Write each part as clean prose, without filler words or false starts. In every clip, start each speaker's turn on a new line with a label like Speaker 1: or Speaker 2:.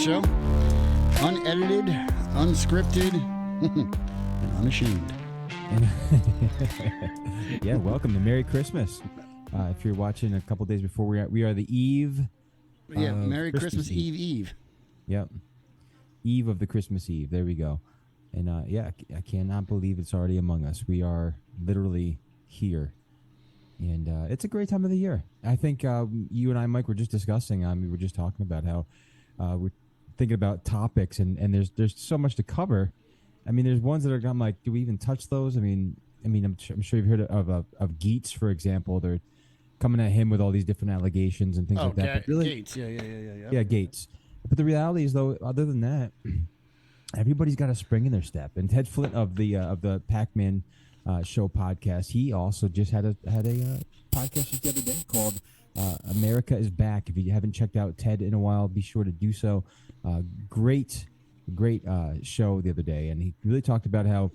Speaker 1: show. Unedited, unscripted, and unashamed.
Speaker 2: Yeah, welcome to Merry Christmas. If you're watching a couple days before, we are the eve.
Speaker 1: Yeah, Merry Christmas Eve.
Speaker 2: Yep. Eve of the Christmas Eve. There we go. And yeah, I cannot believe it's already among us. We are literally here. And it's a great time of the year. I think you and I, Mike, were just discussing. We were just talking about how we're thinking about topics, and there's so much to cover. I mean, there's ones that are. I'm like, do we even touch those? I mean, I'm sure you've heard of Geets, for example. They're coming at him with all these different allegations and things like that. But really,
Speaker 1: Gates, yeah.
Speaker 2: Yeah, Gates. But the reality is, though, other than that, everybody's got a spring in their step. And Ted Flint of the Pac-Man show podcast, he also just had a podcast just the other day called America is Back. If you haven't checked out Ted in a while, be sure to do so. Great show the other day, and he really talked about how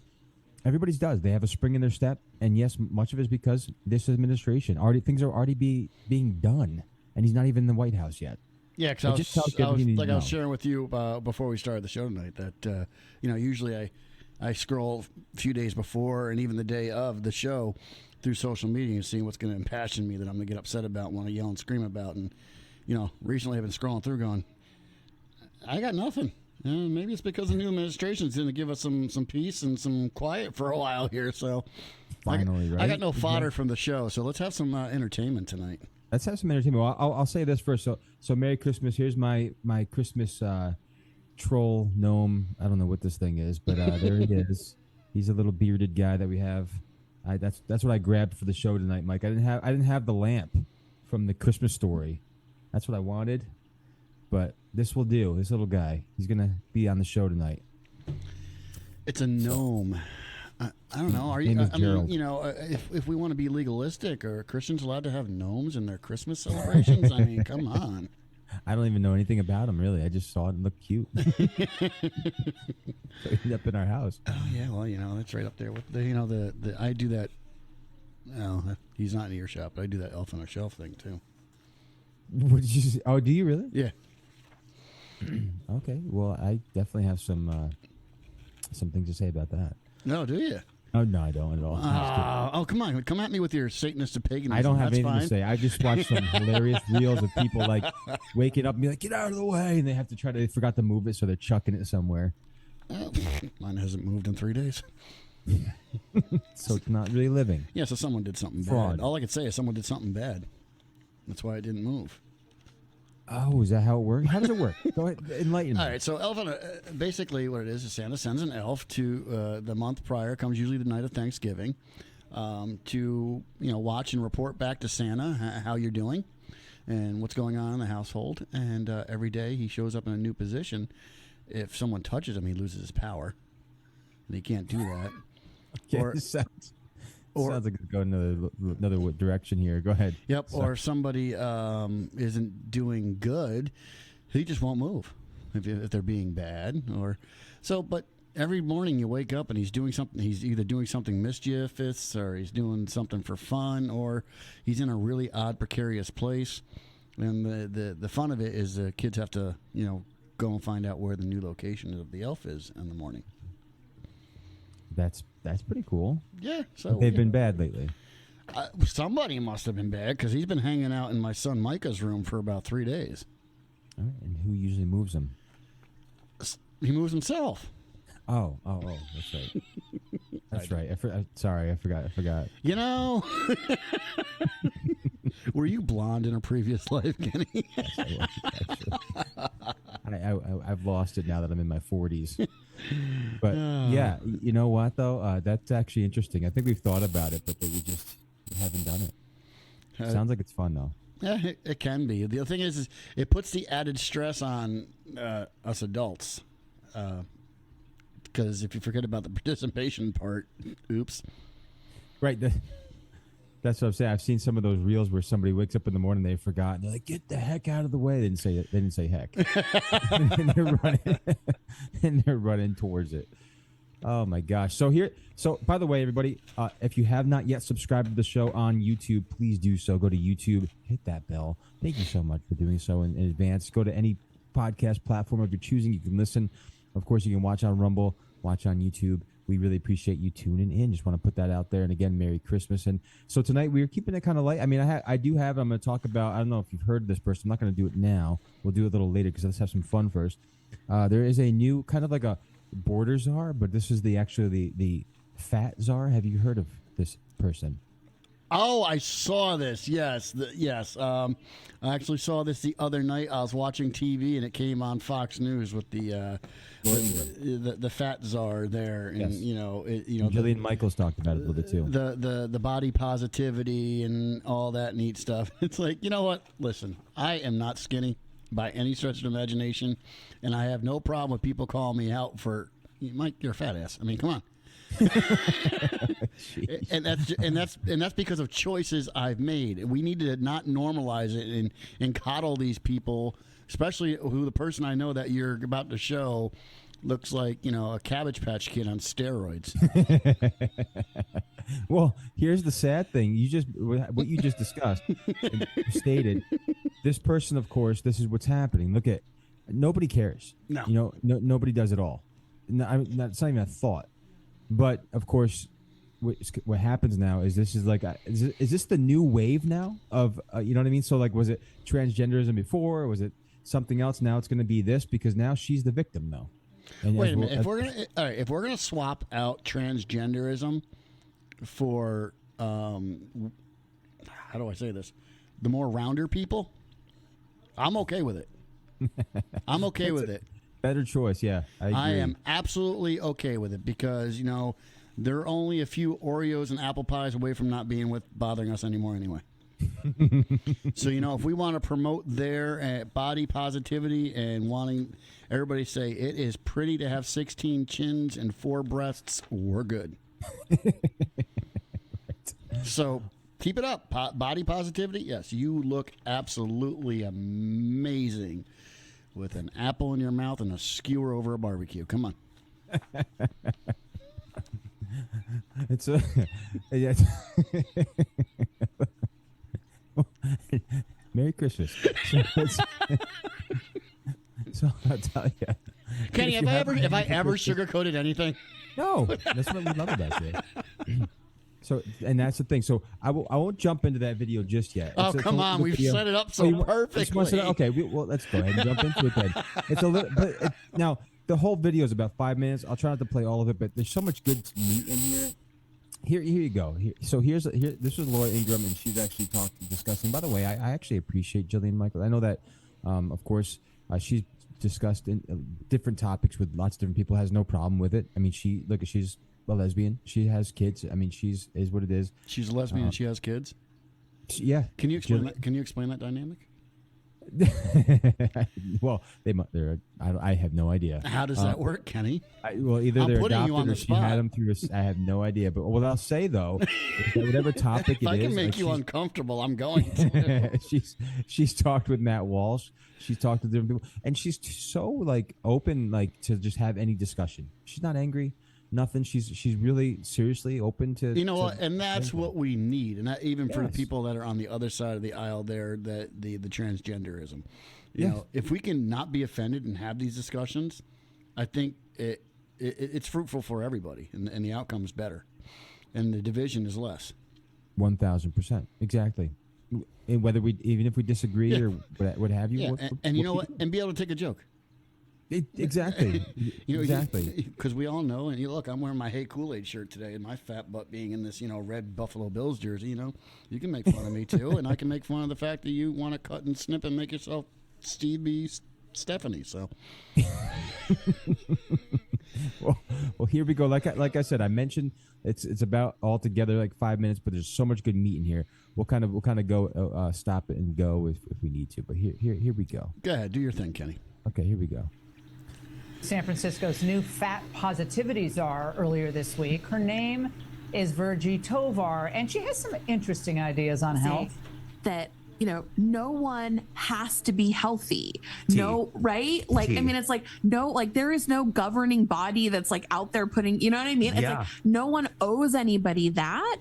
Speaker 2: everybody's does. They have a spring in their step, and yes, much of it is because this administration things are already being done, and he's not even in the White House yet.
Speaker 1: Yeah, because I was sharing with you before we started the show tonight that usually I scroll a few days before and even the day of the show through social media and seeing what's going to impassion me that I'm going to get upset about, want to yell and scream about, and recently I've been scrolling through going, I got nothing. Maybe it's because the new administration is going to give us some peace and some quiet for a while here. So
Speaker 2: finally, right?
Speaker 1: I got no fodder from the show, so let's have some entertainment tonight.
Speaker 2: Let's have some entertainment. Well, I'll say this first. So Merry Christmas. Here's my Christmas troll gnome. I don't know what this thing is, but there he is. He's a little bearded guy that we have. That's what I grabbed for the show tonight, Mike. I didn't have the lamp from the Christmas Story. That's what I wanted. But this will do. This little guy, he's gonna be on the show tonight.
Speaker 1: It's a gnome. I don't know. Are you? If we want to be legalistic, are Christians allowed to have gnomes in their Christmas celebrations? I mean, come on.
Speaker 2: I don't even know anything about him, really. I just saw it and looked cute. So he's up in our house.
Speaker 1: Oh yeah, well, that's right up there with the I do that. No, he's not in earshot, but I do that elf on a shelf thing too.
Speaker 2: What did you say? Oh, do you really?
Speaker 1: Yeah.
Speaker 2: Okay. Well, I definitely have some things to say about that.
Speaker 1: No, do you?
Speaker 2: Oh, no, I don't at all.
Speaker 1: Come on. Come at me with your Satanist paganism.
Speaker 2: I don't have
Speaker 1: That's
Speaker 2: anything
Speaker 1: fine.
Speaker 2: to say. I just watched some hilarious reels of people like waking up and be like, get out of the way. And they have to they forgot to move it, so they're chucking it somewhere.
Speaker 1: Mine hasn't moved in 3 days.
Speaker 2: So it's not really living.
Speaker 1: Yeah, so someone did something
Speaker 2: Fraud.
Speaker 1: bad. All I could say is someone did something bad. That's why it didn't move.
Speaker 2: Oh, is that how it works? How does it work? Go ahead, enlighten me.
Speaker 1: All right, so basically what it is Santa sends an elf to the month prior, comes usually the night of Thanksgiving, to watch and report back to Santa how you're doing and what's going on in the household. And every day he shows up in a new position. If someone touches him, he loses his power, and he can't do that.
Speaker 2: Okay, sounds like it's going another direction here. Go ahead.
Speaker 1: Yep. Sorry. Or if somebody isn't doing good, he just won't move if they're being bad. But every morning you wake up and he's doing something. He's either doing something mischievous, or he's doing something for fun, or he's in a really odd, precarious place. And the fun of it is the kids have to go and find out where the new location of the elf is in the morning.
Speaker 2: That's pretty cool.
Speaker 1: Yeah. So
Speaker 2: they've been bad lately.
Speaker 1: Somebody must have been bad, because he's been hanging out in my son Micah's room for about 3 days.
Speaker 2: All right, and who usually moves him?
Speaker 1: He moves himself.
Speaker 2: Oh, that's right. That's right. Sorry, I forgot.
Speaker 1: Were you blonde in a previous life, Kenny?
Speaker 2: Yes, I was, I've lost it now that I'm in my 40s. But yeah, you know what though? That's actually interesting. I think we've thought about it, but we just haven't done it. Sounds like it's fun though.
Speaker 1: Yeah, it can be. The other thing is it puts the added stress on us adults. Because if you forget about the participation part, oops. Right.
Speaker 2: That's what I'm saying. I've seen some of those reels where somebody wakes up in the morning, they've forgotten. They're like, "Get the heck out of the way!" They didn't say heck, and they're running towards it. Oh my gosh! So by the way, everybody, if you have not yet subscribed to the show on YouTube, please do so. Go to YouTube, hit that bell. Thank you so much for doing so in advance. Go to any podcast platform of your choosing. You can listen. Of course, you can watch on Rumble, watch on YouTube. We really appreciate you tuning in. Just want to put that out there. And again, Merry Christmas. And so tonight we're keeping it kind of light. I mean, I do have, I'm going to talk about, I don't know if you've heard of this person. I'm not going to do it now. We'll do it a little later because let's have some fun first. There is a new kind of like a border czar, but this is the fat czar. Have you heard of this person?
Speaker 1: Oh, I saw this. Yes, yes. I actually saw this the other night. I was watching TV and it came on Fox News with the fat czar there, and
Speaker 2: yes.
Speaker 1: Jillian
Speaker 2: Michaels talked about it a little bit too.
Speaker 1: The body positivity and all that neat stuff. It's like, you know what? Listen, I am not skinny by any stretch of the imagination, and I have no problem with people calling me out for, Mike, you're a fat ass. I mean, come on. and that's because of choices I've made. We need to not normalize it and coddle these people, especially who the person I know that you're about to show looks like, a Cabbage Patch Kid on steroids.
Speaker 2: Well, here's the sad thing. What you just discussed stated. This person, of course, this is what's happening. Look at, nobody cares.
Speaker 1: No.
Speaker 2: Nobody does it all. It's not even a thought. But of course, what happens now is this is like, is this the new wave now of, you know what I mean? So like, was it transgenderism before? Or was it something else? Now it's going to be this because now she's the victim though. And
Speaker 1: wait a minute. If we're gonna swap out transgenderism for, how do I say this? The more rounder people, I'm okay with it. I'm okay with it.
Speaker 2: Better choice, yeah.
Speaker 1: I am absolutely okay with it because, they're only a few Oreos and apple pies away from not being bothering us anymore anyway. So, if we want to promote their body positivity and wanting everybody to say it is pretty to have 16 chins and 4 breasts, we're good. Right. So keep it up. Body positivity, yes, you look absolutely amazing with an apple in your mouth and a skewer over a barbecue. Come on.
Speaker 2: Merry Christmas. So I'll tell you.
Speaker 1: Kenny, have I ever sugarcoated anything?
Speaker 2: No, that's what we love about you. So, and that's the thing. So I won't jump into that video just yet.
Speaker 1: Come on, we've set it up so perfectly.
Speaker 2: Okay, well, let's go ahead and jump into it then. It's a little, but now the whole video is about 5 minutes. I'll try not to play all of it, but there's so much good meat in here. Here you go. This was Laura Ingram, and she's actually discussing. By the way, I actually appreciate Jillian Michaels. I know that, of course, she's discussed in different topics with lots of different people. Has no problem with it. I mean, she's a lesbian. She has kids. I mean, is what it is.
Speaker 1: She's a lesbian and she has kids.
Speaker 2: Yeah.
Speaker 1: Can you explain that? Can you explain that dynamic?
Speaker 2: Well, I have no idea.
Speaker 1: How does that work, Kenny?
Speaker 2: Either
Speaker 1: I'm
Speaker 2: they're
Speaker 1: putting
Speaker 2: adopted
Speaker 1: you on
Speaker 2: or
Speaker 1: the
Speaker 2: she
Speaker 1: spot.
Speaker 2: had them through. I have no idea. But what I'll say though, is that whatever topic
Speaker 1: if I can make you uncomfortable, I'm going to.
Speaker 2: she's talked with Matt Walsh. She's talked to different people, and she's so like open, like to just have any discussion. She's not angry. Nothing. She's really seriously open to.
Speaker 1: What? And that's what we need. And even for the people that are on the other side of the aisle there, the transgenderism. If we can not be offended and have these discussions, I think it's fruitful for everybody, and the outcome is better, and the division is less.
Speaker 2: 1,000%, exactly. And whether even if we disagree or what have you,
Speaker 1: and you know what, and be able to take a joke.
Speaker 2: Exactly. Exactly.
Speaker 1: Because we all know, and look, I'm wearing my Hey Kool-Aid shirt today, and my fat butt being in this, red Buffalo Bills jersey. You can make fun of me too, and I can make fun of the fact that you want to cut and snip and make yourself Stevie Stephanie. So,
Speaker 2: well, here we go. Like I said, I mentioned it's about altogether like 5 minutes, but there's so much good meat in here. We'll kind of go stop it and go if we need to. But here we go.
Speaker 1: Go ahead, do your thing, Kenny.
Speaker 2: Okay, here we go.
Speaker 3: San Francisco's new fat positivity czar earlier this week. Her name is Virgie Tovar, and she has some interesting ideas on health.
Speaker 4: That, no one has to be healthy. No, right? Like, I mean, it's like, no, like there is no governing body that's like out there putting, you know what I mean? It's like no one owes anybody that.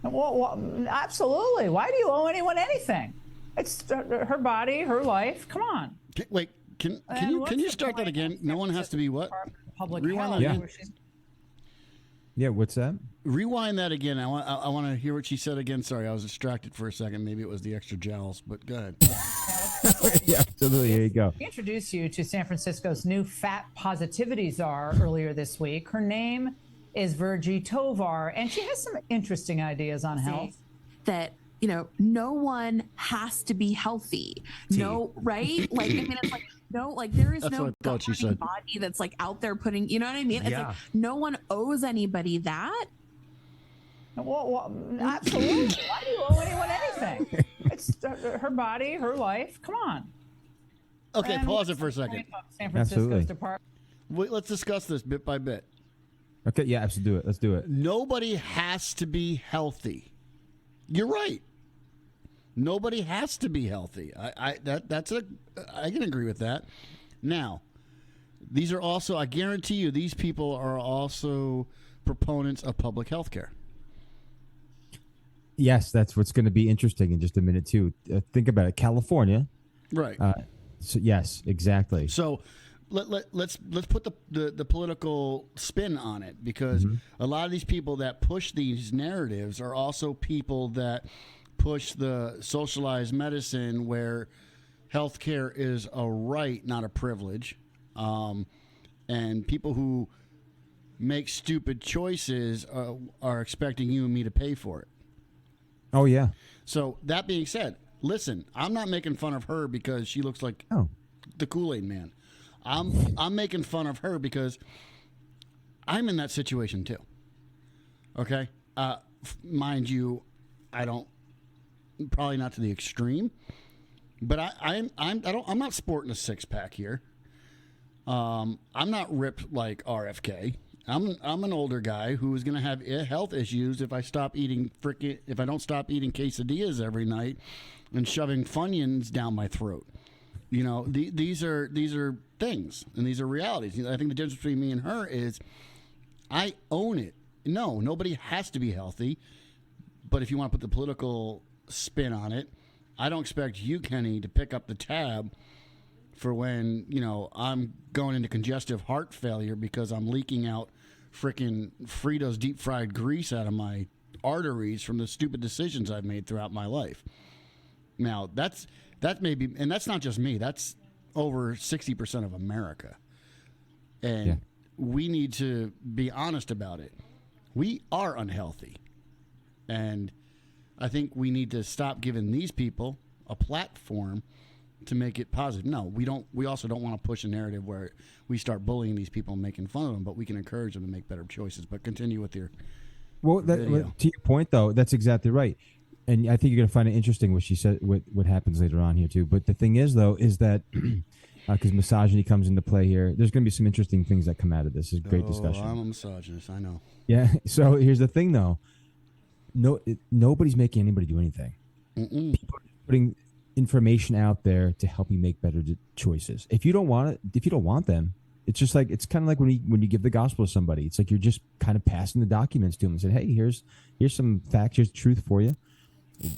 Speaker 3: Well, absolutely. Why do you owe anyone anything? It's her body, her life. Come on.
Speaker 1: Wait, can you start that again? No one has to be what?
Speaker 3: Public
Speaker 1: Rewind
Speaker 3: health.
Speaker 1: that again.
Speaker 2: Yeah, what's that?
Speaker 1: Rewind that again. I want to hear what she said again. Sorry, I was distracted for a second. Maybe it was the extra jowls, but go ahead.
Speaker 2: Yeah, absolutely. Here you go.
Speaker 3: We introduced you to San Francisco's new fat positivity czar earlier this week. Her name is Virgie Tovar, and she has some interesting ideas on health.
Speaker 4: That, you know, no one has to be healthy. No, right? Like, I mean, it's like, no, like there is no governing body that's like out there putting, you know what I mean? It's like no one owes anybody that.
Speaker 3: Well, absolutely. Why do you owe anyone anything? It's her body, her life. Come on.
Speaker 1: Okay, pause it for a second.
Speaker 3: San Francisco's department.
Speaker 1: Wait, let's discuss this bit by bit.
Speaker 2: Okay, yeah, absolutely. Let's do it.
Speaker 1: Nobody has to be healthy. You're right. Nobody has to be healthy. I can agree with that. Now, these are also, I guarantee you, these people are also proponents of public health care.
Speaker 2: Yes, that's what's going to be interesting in just a minute too. Think about it, California,
Speaker 1: right?
Speaker 2: So yes, exactly.
Speaker 1: So let's put the political spin on it, because a lot of these people that push these narratives are also people that push the socialized medicine where healthcare is a right, not a privilege, and people who make stupid choices are expecting you and me to pay for it.
Speaker 2: Oh, yeah.
Speaker 1: So that being said, listen, I'm not making fun of her because she looks like the Kool-Aid man. I'm making fun of her because I'm in that situation too. Okay? Mind you, I don't, probably not to the extreme, but I'm not sporting a six-pack here. I'm not ripped like RFK. I'm an older guy who is going to have health issues if I don't stop eating quesadillas every night and shoving Funyuns down my throat. You know, these are things, and these are realities. I think the difference between me and her is I own it. No, nobody has to be healthy, but if you want to put the political spin on it, I don't expect you, Kenny, to pick up the tab for when, you know, I'm going into congestive heart failure because I'm leaking out freaking Fritos deep fried grease out of my arteries from the stupid decisions I've made throughout my life. Now, that may be, and that's not just me, that's over 60% of America. And we need to be honest about it. We are unhealthy. And I think we need to stop giving these people a platform to make it positive. No, we don't. We also don't want to push a narrative where we start bullying these people and making fun of them, but we can encourage them to make better choices. But continue with your
Speaker 2: to your point, though, that's exactly right. And I think you're going to find it interesting what she said, what happens later on here, too. But the thing is, though, is that because misogyny comes into play here, there's going to be some interesting things that come out of this. It's a great discussion.
Speaker 1: I'm a misogynist, I know.
Speaker 2: Yeah. So here's the thing, though. Nobody's making anybody do anything. People are putting information out there to help you make better choices. If you don't want it, if you don't want them, it's just like, it's kind of like when you give the gospel to somebody. It's like you're just kind of passing the documents to them and saying, hey, here's some facts, here's the truth for you.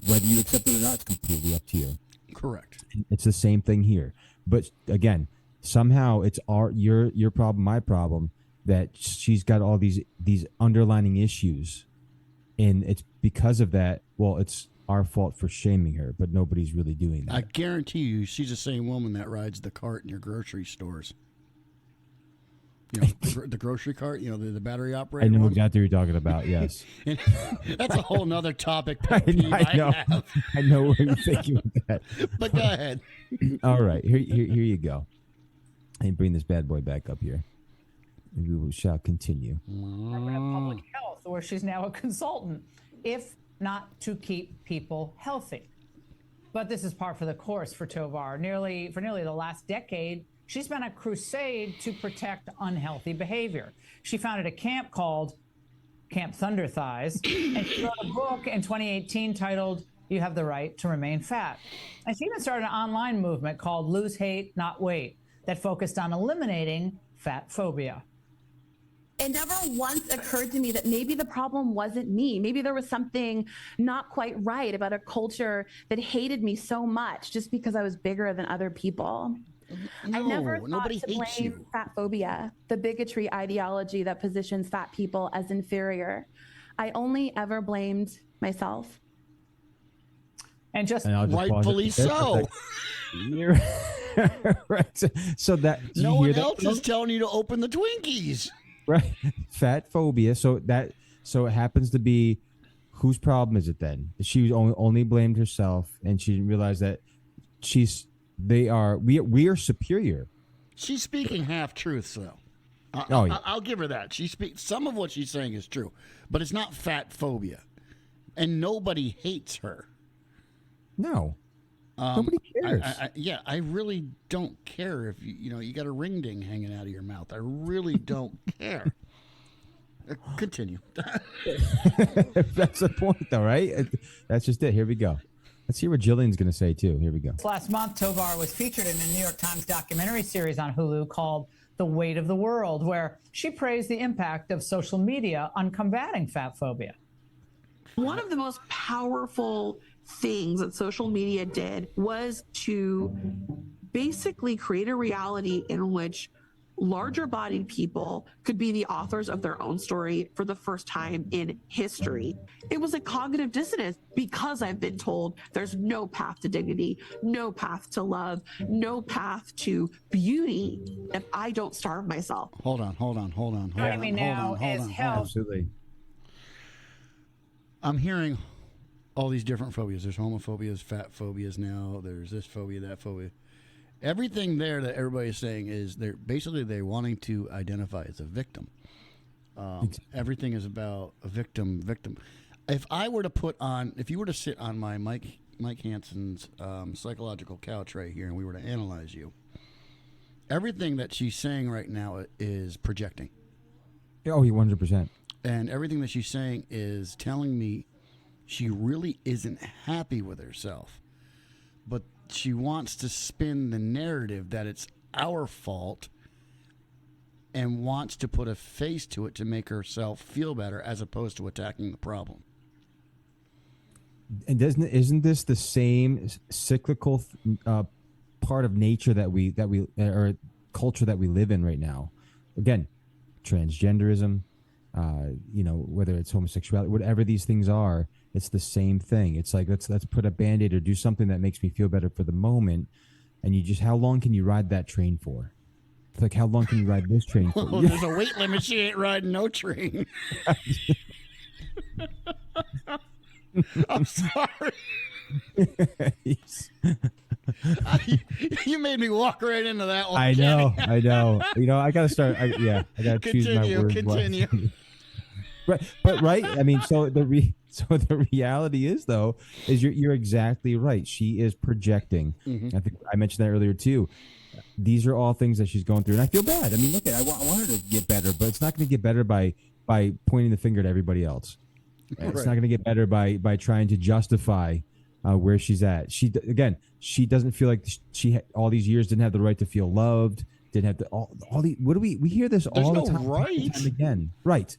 Speaker 2: Whether you accept it or not, it's completely up to you.
Speaker 1: Correct.
Speaker 2: It's the same thing here. But again, somehow it's your problem, my problem, that she's got all these underlining issues, and it's because of that. Well, it's our fault for shaming her, but nobody's really doing that.
Speaker 1: I guarantee you, she's the same woman that rides the cart in your grocery stores. You know, the grocery cart, you know, the battery operated.
Speaker 2: I know
Speaker 1: one.
Speaker 2: exactly what you're talking about. Yes,
Speaker 1: that's a whole nother topic.
Speaker 2: I know. I know where you're thinking with that.
Speaker 1: But go ahead.
Speaker 2: All right, here you go. Let me bring this bad boy back up here, and we shall continue.
Speaker 3: Department of Public Health, where she's now a consultant, if not to keep people healthy. But this is par for the course for Tovar. For nearly the last decade, she's been a crusade to protect unhealthy behavior. She founded a camp called Camp Thunder Thighs, and she wrote a book in 2018 titled You Have the Right to Remain Fat. And she even started an online movement called Lose Hate, Not Weight that focused on eliminating fat phobia.
Speaker 4: It never once occurred to me that maybe the problem wasn't me. Maybe there was something not quite right about a culture that hated me so much just because I was bigger than other people. I never thought
Speaker 1: nobody
Speaker 4: to
Speaker 1: hates
Speaker 4: blame
Speaker 1: you.
Speaker 4: fat phobia, the bigotry ideology that positions fat people as inferior. I only ever blamed myself.
Speaker 3: And just
Speaker 2: And I'll just pause
Speaker 1: Rightfully
Speaker 2: it there for a
Speaker 1: so.
Speaker 2: second. You're right. So that do
Speaker 1: No
Speaker 2: you hear
Speaker 1: one else
Speaker 2: that?
Speaker 1: is telling you to open the Twinkies.
Speaker 2: Right. Fat phobia. So it happens to be, whose problem is it then? She only blamed herself, and she didn't realize that we are superior.
Speaker 1: She's speaking half truths, though. I'll give her that. Some of what she's saying is true, but it's not fat phobia, and nobody hates her.
Speaker 2: No. Nobody cares.
Speaker 1: I really don't care if you got a ring ding hanging out of your mouth. I really don't care. Continue.
Speaker 2: That's the point, though, right? That's just it. Here we go. Let's hear what Jillian's going to say, too. Here we go.
Speaker 3: last month, Tovar was featured in a New York Times documentary series on Hulu called The Weight of the World, where she praised the impact of social media on combating fat phobia.
Speaker 4: One of the most powerful things that social media did was to basically create a reality in which larger bodied people could be the authors of their own story for the first time in history. It was a cognitive dissonance because I've been told there's no path to dignity, no path to love, no path to beauty if I don't starve myself.
Speaker 1: Hold on.
Speaker 2: Absolutely.
Speaker 1: I'm hearing all these different phobias. There's homophobias, fat phobias now. There's this phobia, that phobia. Everything there that everybody's saying is they're wanting to identify as a victim. Everything is about a victim. If you were to sit on my Mike Hanson's psychological couch right here, and we were to analyze you, everything that she's saying right now is projecting.
Speaker 2: Oh, 100%.
Speaker 1: And everything that she's saying is telling me she really isn't happy with herself. But she wants to spin the narrative that it's our fault and wants to put a face to it to make herself feel better as opposed to attacking the problem.
Speaker 2: And isn't this the same cyclical part of nature that we or culture that we live in right now? Again, transgenderism, whether it's homosexuality, whatever these things are, it's the same thing. It's like let's put a Band-Aid or do something that makes me feel better for the moment. And how long can you ride that train for? It's like, how long can you ride this train for?
Speaker 1: Well, there's a weight limit. She ain't riding no train. I'm sorry. You made me walk right into that one.
Speaker 2: I know. I gotta start. I gotta choose my words.
Speaker 1: Continue.
Speaker 2: But right. I mean, so the reality is, though, is you're exactly right. She is projecting. Mm-hmm. I think I mentioned that earlier too. These are all things that she's going through, and I feel bad. I mean, look, I want her to get better, but it's not going to get better by pointing the finger at everybody else. Right. It's not going to get better by trying to justify where she's at. She doesn't feel like she all these years didn't have the right to feel loved. Didn't have all the. What do we hear this
Speaker 1: There's
Speaker 2: all
Speaker 1: no
Speaker 2: the time?
Speaker 1: right.
Speaker 2: Time again, right?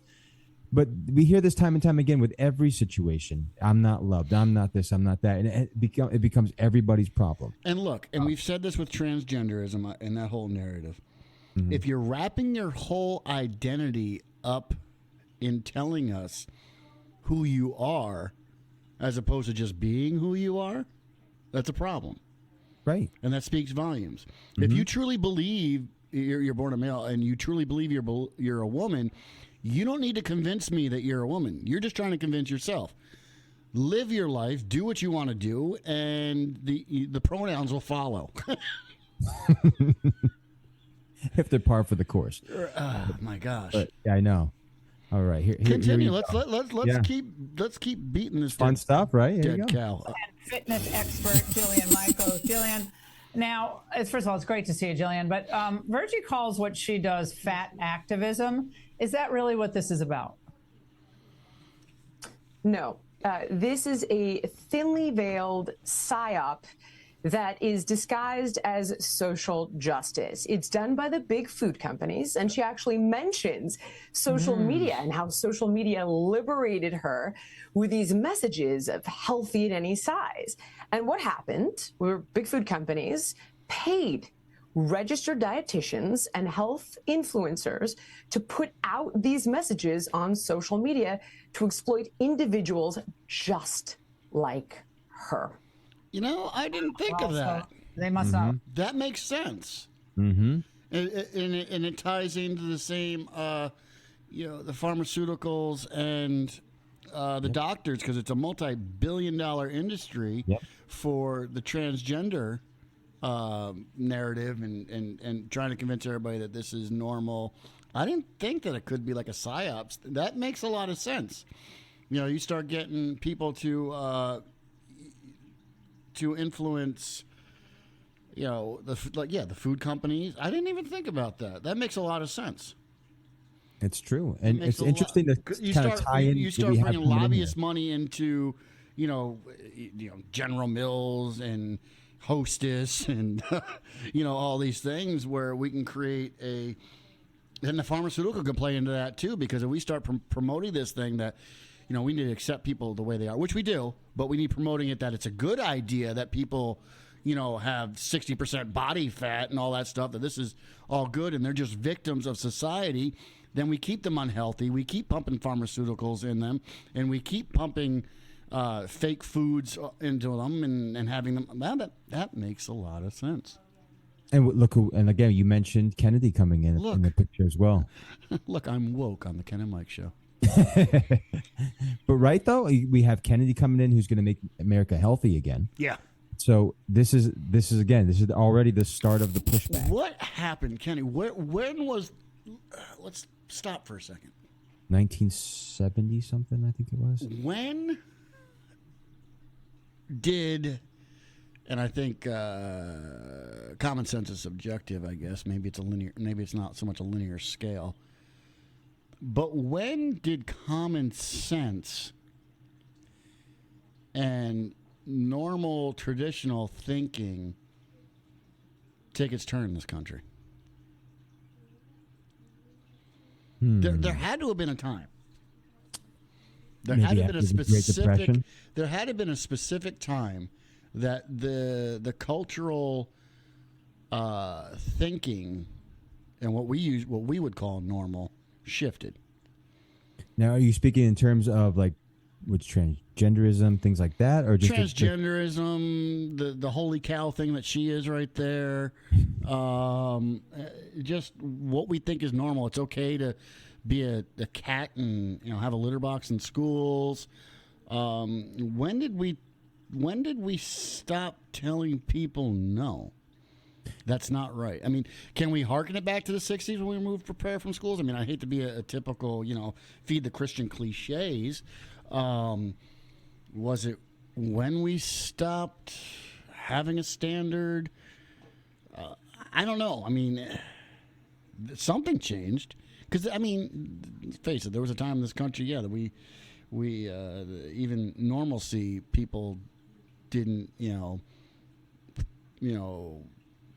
Speaker 2: But we hear this time and time again with every situation. I'm not loved. I'm not this. I'm not that. And it becomes everybody's problem.
Speaker 1: And look, and we've said this with transgenderism and that whole narrative. Mm-hmm. If you're wrapping your whole identity up in telling us who you are, as opposed to just being who you are, that's a problem.
Speaker 2: Right.
Speaker 1: And that speaks volumes. Mm-hmm. If you truly believe you're born a male and you truly believe you're a woman, you don't need to convince me that you're a woman. You're just trying to convince yourself. Live your life, do what you want to do, and the pronouns will follow.
Speaker 2: If they're par for the course.
Speaker 1: Oh my gosh!
Speaker 2: But, yeah, I know. All right, here.
Speaker 1: Continue.
Speaker 2: Here
Speaker 1: Let's keep beating this
Speaker 2: fun stuff, right? Here
Speaker 1: dead cow.
Speaker 3: And fitness expert Jillian Michaels. Jillian, now, first of all, it's great to see you, Jillian. But Virgie calls what she does fat activism. Is that really what this is about?
Speaker 5: No. This is a thinly veiled psyop that is disguised as social justice. It's done by the big food companies, and she actually mentions social media and how social media liberated her with these messages of healthy at any size. And what happened were big food companies paid registered dietitians and health influencers to put out these messages on social media to exploit individuals just like her.
Speaker 1: You know, I didn't think of that.
Speaker 3: They must have.
Speaker 1: That makes sense.
Speaker 2: Mm-hmm.
Speaker 1: And it ties into the same, the pharmaceuticals and the doctors, because it's a multi-billion-dollar industry for the transgender narrative and trying to convince everybody that this is normal. I didn't think that it could be like a psyops. That makes a lot of sense. You know, you start getting people to influence, the food companies. I didn't even think about that. That makes a lot of sense.
Speaker 2: It's true, and it's interesting to kind of tie in.
Speaker 1: You start bringing lobbyist money into, General Mills and Hostess and all these things where we can create and the pharmaceutical can play into that too, because if we start promoting this thing that we need to accept people the way they are, which we do, but we need promoting it that it's a good idea that people have 60% body fat and all that stuff, that this is all good and they're just victims of society, then we keep them unhealthy. We keep pumping pharmaceuticals in them, and we keep pumping fake foods into them and having them. That makes a lot of sense.
Speaker 2: And look, and again, you mentioned Kennedy coming in the picture as well.
Speaker 1: Look, I'm woke on the Ken and Mike show.
Speaker 2: But right though, we have Kennedy coming in, who's going to make America healthy again.
Speaker 1: Yeah.
Speaker 2: So this is already the start of the pushback.
Speaker 1: What happened, Kenny? When was? Let's stop for a second.
Speaker 2: 1970 something, I think it was.
Speaker 1: When did? And I think common sense is subjective. I guess maybe it's not so much a linear scale. But when did common sense and normal traditional thinking take its turn in this country? There had to have been a time. There had to have been a specific time that the cultural thinking and what we would call normal shifted.
Speaker 2: Now, are you speaking in terms of like which transgenderism, things like that, or just
Speaker 1: transgenderism, the holy cow thing that she is right there, just what we think is normal? It's okay to be a cat and have a litter box in schools. When did we stop telling people no? That's not right. I mean, can we hearken it back to the 60s when we moved prepare from schools? I mean, I hate to be a typical, feed the Christian cliches. Was it when we stopped having a standard? I don't know. I mean, something changed. Because, I mean, let's face it, there was a time in this country, that we even normalcy people didn't,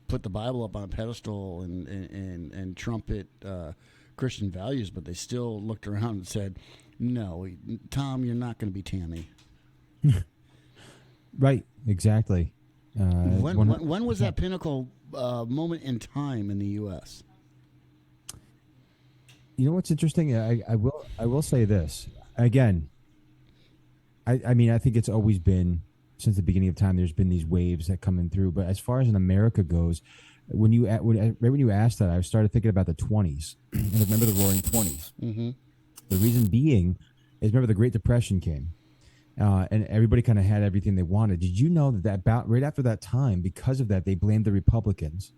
Speaker 1: put the Bible up on a pedestal and trumpet Christian values, but they still looked around and said, "No, Tom, you're not going to be Tammy."
Speaker 2: Right, exactly.
Speaker 1: When was that pinnacle moment in time in the U.S.?
Speaker 2: You know what's interesting? I will say this again. I mean, I think it's always been, since the beginning of time, there's been these waves that come in through. But as far as in America goes, when you asked that, I started thinking about the 20s. And I remember the Roaring 20s. Mm-hmm. The reason being is, remember the Great Depression came, and everybody kind of had everything they wanted. Did you know that about right after that time, because of that, they blamed the Republicans?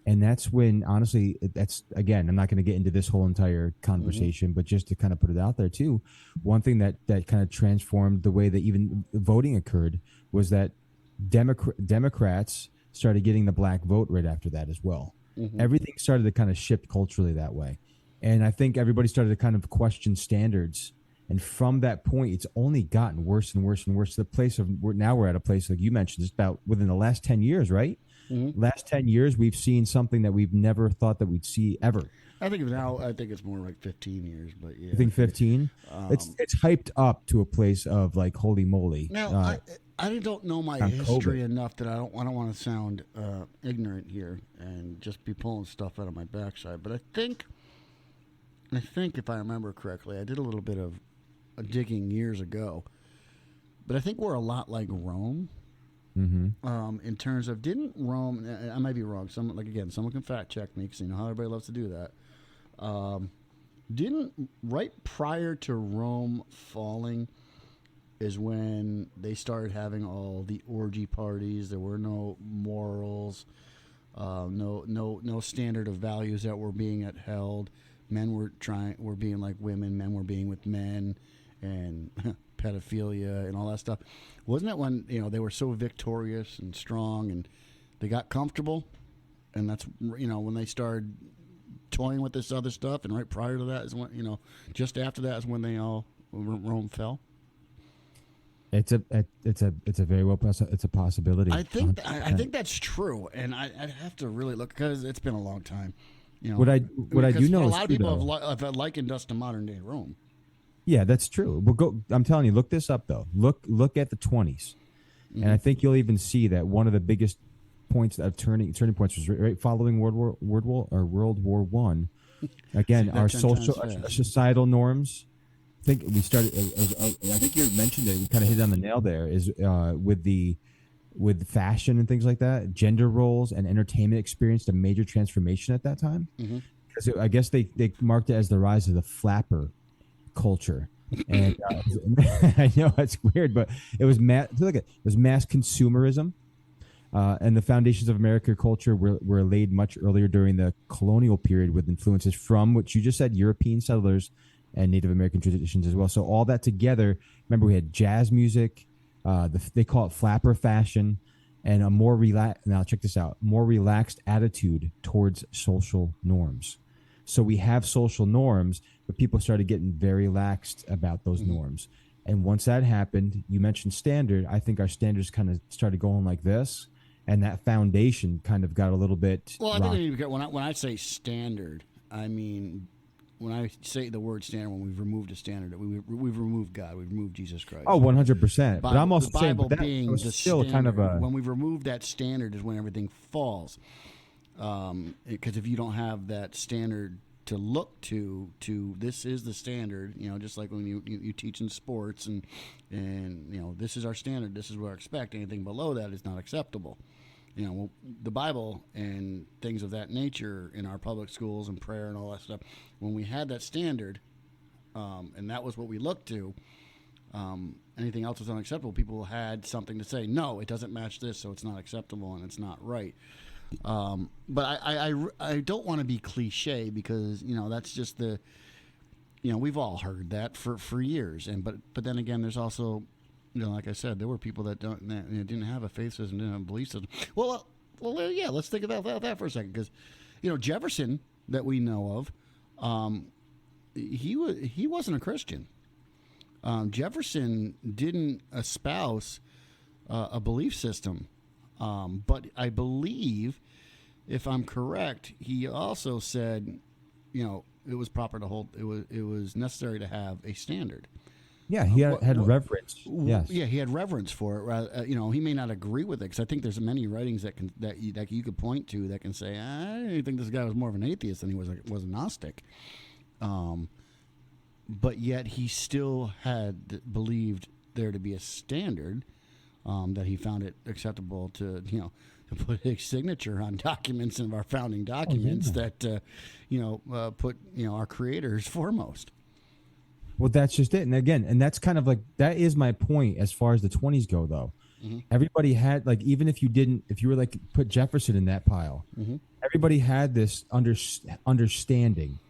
Speaker 2: And that's when, honestly, that's, again, I'm not going to get into this whole entire conversation, but just to kind of put it out there too, one thing that kind of transformed the way that even voting occurred was that Democrats started getting the black vote right after that as well. Mm-hmm. Everything started to kind of shift culturally that way. And I think everybody started to kind of question standards. And from that point, it's only gotten worse and worse and worse to the place of now we're at a place, like you mentioned, just about within the last 10 years, right? Mm-hmm. Last 10 years, we've seen something that we've never thought that we'd see ever.
Speaker 1: I think it's more like 15 years, but yeah.
Speaker 2: I think 15. It's hyped up to a place of like, holy moly.
Speaker 1: Now, I don't know my history enough that I don't want to sound ignorant here and just be pulling stuff out of my backside. But I think if I remember correctly, I did a little bit of digging years ago. But I think we're a lot like Rome.
Speaker 2: Mm-hmm.
Speaker 1: In terms of, didn't Rome? I might be wrong. Someone can fact check me because you know how everybody loves to do that. Didn't right prior to Rome falling is when they started having all the orgy parties. There were no morals, no standard of values that were being upheld. Men were being like women. Men were being with men, and pedophilia and all that stuff. Wasn't that when they were so victorious and strong and they got comfortable? And that's when they started toying with this other stuff. And right prior to that is when just after that is when Rome fell.
Speaker 2: It's a very well it's a possibility.
Speaker 1: I think that's true, and I'd have to really look because it's been a long time.
Speaker 2: What I do know
Speaker 1: a
Speaker 2: is
Speaker 1: lot of people have likened us to modern day Rome.
Speaker 2: Yeah, that's true. Well, I'm telling you, look this up though. Look at the 20s, and I think you'll even see that one of the biggest points of turning points was right following World War One. Again, our societal norms. I think we started. I think you mentioned it. We kind of hit it on the nail there. Is with fashion and things like that, gender roles and entertainment experienced a major transformation at that time. Because I guess they marked it as the rise of the flapper culture. And I know it's weird, but it was mass consumerism. And the foundations of American culture were laid much earlier during the colonial period with influences from, what you just said, European settlers and Native American traditions as well. So all that together, remember we had jazz music, they call it flapper fashion, and a more now check this out, more relaxed attitude towards social norms. So we have social norms, but people started getting very laxed about those norms. And once that happened, you mentioned standard. I think our standards kind of started going like this, and that foundation kind of got a little bit.
Speaker 1: Well, I think when I say standard, I mean, when I say the word standard, when we've removed a standard, we've removed God, we've removed Jesus Christ.
Speaker 2: Oh, 100%. But I'm also saying
Speaker 1: Bible being
Speaker 2: was
Speaker 1: the
Speaker 2: still
Speaker 1: standard,
Speaker 2: kind of a.
Speaker 1: When we've removed that standard is when everything falls. Because if you don't have that standard to look to this is the standard, just like when you teach in sports and this is our standard, this is what I expect. Anything below that is not acceptable. The Bible and things of that nature in our public schools and prayer and all that stuff, when we had that standard, and that was what we looked to, anything else was unacceptable. People had something to say, no, it doesn't match this, so it's not acceptable and it's not right. But I don't want to be cliche because, that's just we've all heard that for years. But then again, there's also, like I said, there were people that didn't have a faith system, didn't have a belief system. Well, yeah, let's think about that for a second. Because, Jefferson that we know of, he wasn't a Christian. Jefferson didn't espouse a belief system. But I believe, if I'm correct, he also said, it was proper to hold. It was necessary to have a standard.
Speaker 2: Yeah, he had reverence. Yes.
Speaker 1: Yeah, he had reverence for it. He may not agree with it because I think there's many writings that you could point to that can say, I didn't think this guy was more of an atheist than he was a Gnostic. But yet he still had believed there to be a standard. That he found it acceptable to put his signature on documents of our founding documents that put our creators foremost.
Speaker 2: Well, that's just it. And again, that's kind of like, that is my point as far as the 20s go, though. Everybody had, like, even if you were like put Jefferson in that pile, everybody had this understanding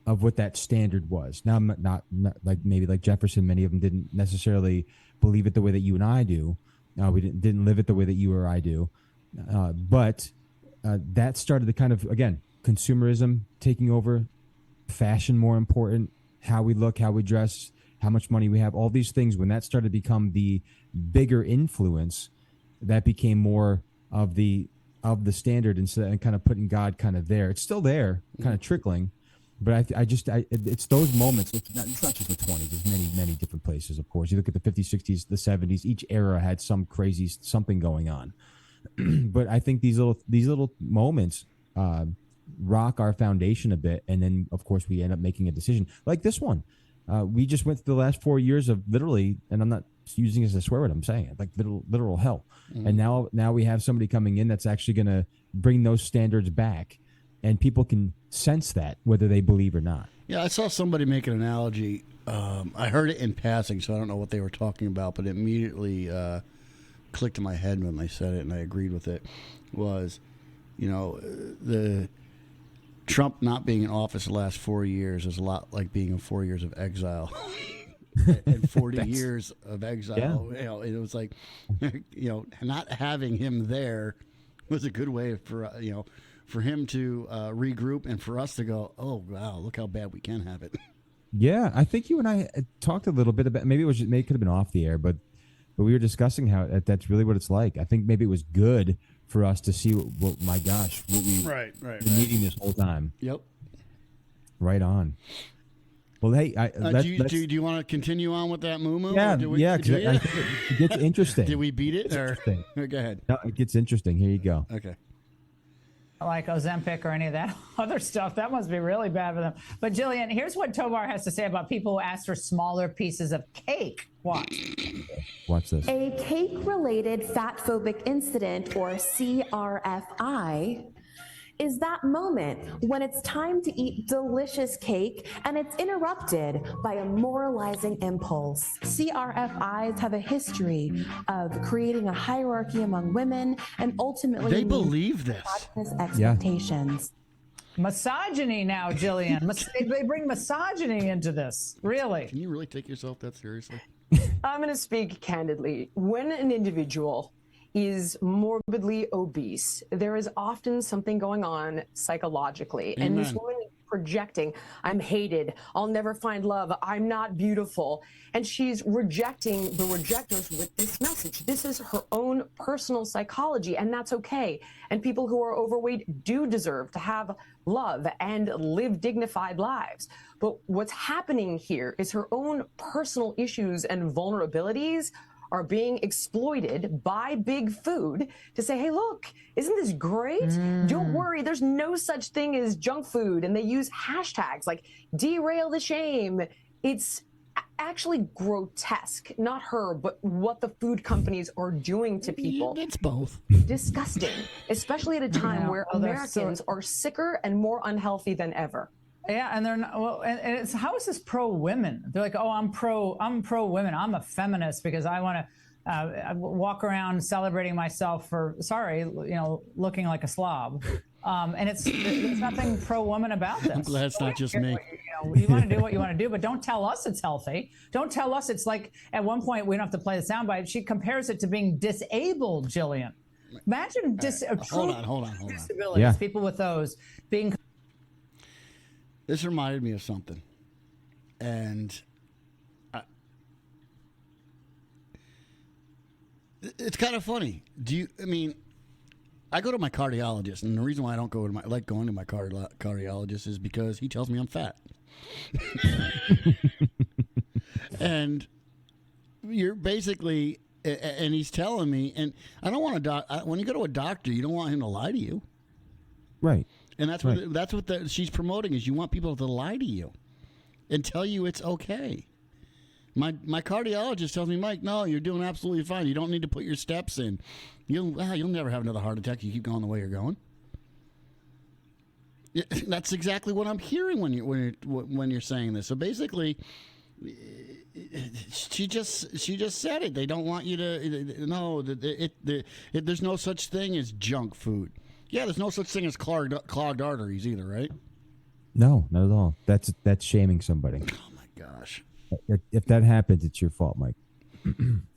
Speaker 2: of what that standard was. Now, I'm not like maybe like Jefferson, many of them didn't necessarily believe it the way that you and I do. We didn't live it the way that you or I do. But that started the kind of, again, consumerism taking over, fashion more important, how we look, how we dress, how much money we have, all these things. When that started to become the bigger influence, that became more of the standard and kind of putting God kind of there. It's still there, kind of trickling, But it's those moments. It's not just the 20s. There's many different places, of course. You look at the 50s, 60s, the 70s. Each era had some crazy something going on. But I think these little moments rock our foundation a bit, and then of course we end up making a decision like this one. We just went through the last 4 years of literally, and I'm not using it as a swear word, I'm saying it like literal hell. Mm-hmm. And now we have somebody coming in that's actually going to bring those standards back, and people can sense that whether they believe or not.
Speaker 1: Yeah, I saw somebody make an analogy. I heard it in passing, so I don't know what they were talking about, but it immediately clicked in my head when they said it, and I agreed with it. Was, the Trump not being in office the last 4 years is a lot like being in 4 years of exile. And 40 years of exile. Yeah. It was like, not having him there was a good way for him to regroup and for us to go, oh wow, look how bad we can have it.
Speaker 2: Yeah, I think you and I talked a little bit about, maybe it could have been off the air, but we were discussing how that's really what it's like. I think maybe it was good for us to see what we were needing this whole time.
Speaker 1: Yep.
Speaker 2: Right on. Well, hey,
Speaker 1: do you want to continue on with that moo-moo?
Speaker 2: Yeah, I think it gets interesting.
Speaker 1: Did we beat it? Or go ahead.
Speaker 2: No, it gets interesting. Here you go.
Speaker 1: Okay.
Speaker 3: Like Ozempic or any of that other stuff. That must be really bad for them. But Jillian, here's what Tovar has to say about people who ask for smaller pieces of cake.
Speaker 2: Watch this.
Speaker 6: A cake-related fat-phobic incident, or CRFI, is that moment when it's time to eat delicious cake and it's interrupted by a moralizing impulse. CRFIs have a history of creating a hierarchy among women and ultimately
Speaker 1: they believe this
Speaker 6: expectations.
Speaker 3: Misogyny now, Jillian. They bring misogyny into this. Really?
Speaker 1: Can you really take yourself that seriously?
Speaker 5: I'm going to speak candidly. When an individual is morbidly obese, there is often something going on psychologically.
Speaker 1: Amen.
Speaker 5: And this woman is projecting, I'm hated, I'll never find love, I'm not beautiful. And she's rejecting the rejectors with this message. This is her own personal psychology, and that's okay. And people who are overweight do deserve to have love and live dignified lives. But what's happening here is her own personal issues and vulnerabilities are being exploited by big food to say, hey, look, isn't this great? Don't worry, there's no such thing as junk food. And they use hashtags like derail the shame. It's actually grotesque, not her, but what the food companies are doing to people.
Speaker 1: It's both.
Speaker 5: Disgusting, especially at a time where Americans are sicker and more unhealthy than ever.
Speaker 3: Yeah, and they're not, well, and it's, how is this pro women? They're like, oh, I'm pro women. I'm a feminist because I want to walk around celebrating myself for, looking like a slob. And it's nothing pro woman about this.
Speaker 1: I'm glad it's not just me.
Speaker 3: You want to do what you want to do, but don't tell us it's healthy. Don't tell us it's like, at one point, we don't have to play the soundbite. She compares it to being disabled, Jillian. Imagine
Speaker 1: hold on.
Speaker 3: disabilities,
Speaker 2: yeah.
Speaker 3: People with those being.
Speaker 1: This reminded me of something, and it's kind of funny. I go to my cardiologist, and the reason why I don't like going to my cardiologist is because he tells me I'm fat. And you're basically, and he's telling me, and I don't want when you go to a doctor, you don't want him to lie to you.
Speaker 2: Right.
Speaker 1: And that's what she's promoting is you want people to lie to you and tell you it's okay. My cardiologist tells me, Mike, no, you're doing absolutely fine. You don't need to put your steps in. You'll never have another heart attack. You keep going the way you're going. That's exactly what I'm hearing when you're saying this. So basically, she just said it. They don't want you to. There's no such thing as junk food. Yeah, there's no such thing as clogged arteries either, right?
Speaker 2: No, not at all. That's shaming somebody.
Speaker 1: Oh my gosh!
Speaker 2: If that happens, it's your fault, Mike.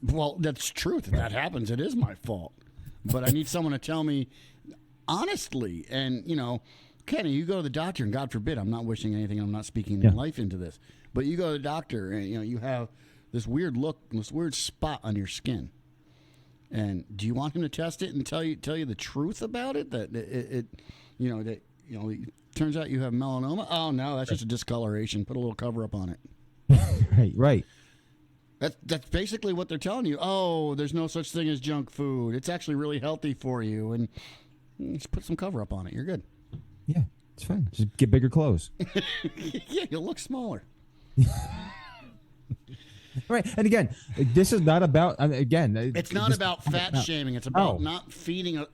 Speaker 1: Well, that's truth. If that happens, it is my fault. But I need someone to tell me honestly. And Kenny, you go to the doctor, and God forbid, I'm not wishing anything. I'm not speaking life into this. But you go to the doctor, and you have this weird look, this weird spot on your skin. And do you want him to test it and tell you the truth about it? That turns out you have melanoma. Oh no, that's just a discoloration. Put a little cover up on it.
Speaker 2: Right.
Speaker 1: That's basically what they're telling you. Oh, there's no such thing as junk food. It's actually really healthy for you, and just put some cover up on it. You're good.
Speaker 2: Yeah, it's fine. Just get bigger clothes.
Speaker 1: Yeah, you'll look smaller.
Speaker 2: Right. And again, this is not about,
Speaker 1: it's not about fat shaming. It's about not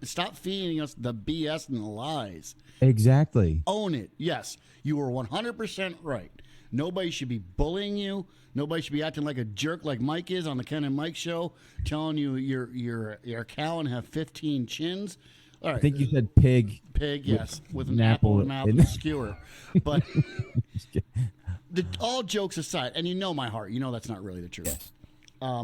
Speaker 1: stop feeding us the BS and the lies.
Speaker 2: Exactly.
Speaker 1: Own it. Yes, you were 100% right. Nobody should be bullying you. Nobody should be acting like a jerk like Mike is on the Ken and Mike show, telling you you're a cow and have 15 chins. All right.
Speaker 2: I think you said pig.
Speaker 1: Pig, yes, with an apple in the mouth and a skewer. But all jokes aside, and you know my heart, you know that's not really the truth. Yeah.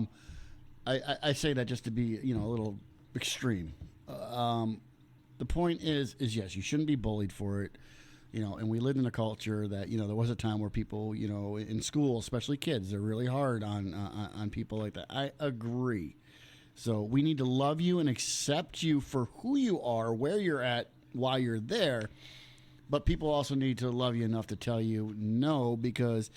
Speaker 1: I say that just to be, a little extreme. The point is yes, you shouldn't be bullied for it. And we lived in a culture that, there was a time where people, in school, especially kids, they're really hard on people like that. I agree. So we need to love you and accept you for who you are, where you're at, while you're there. But people also need to love you enough to tell you no, because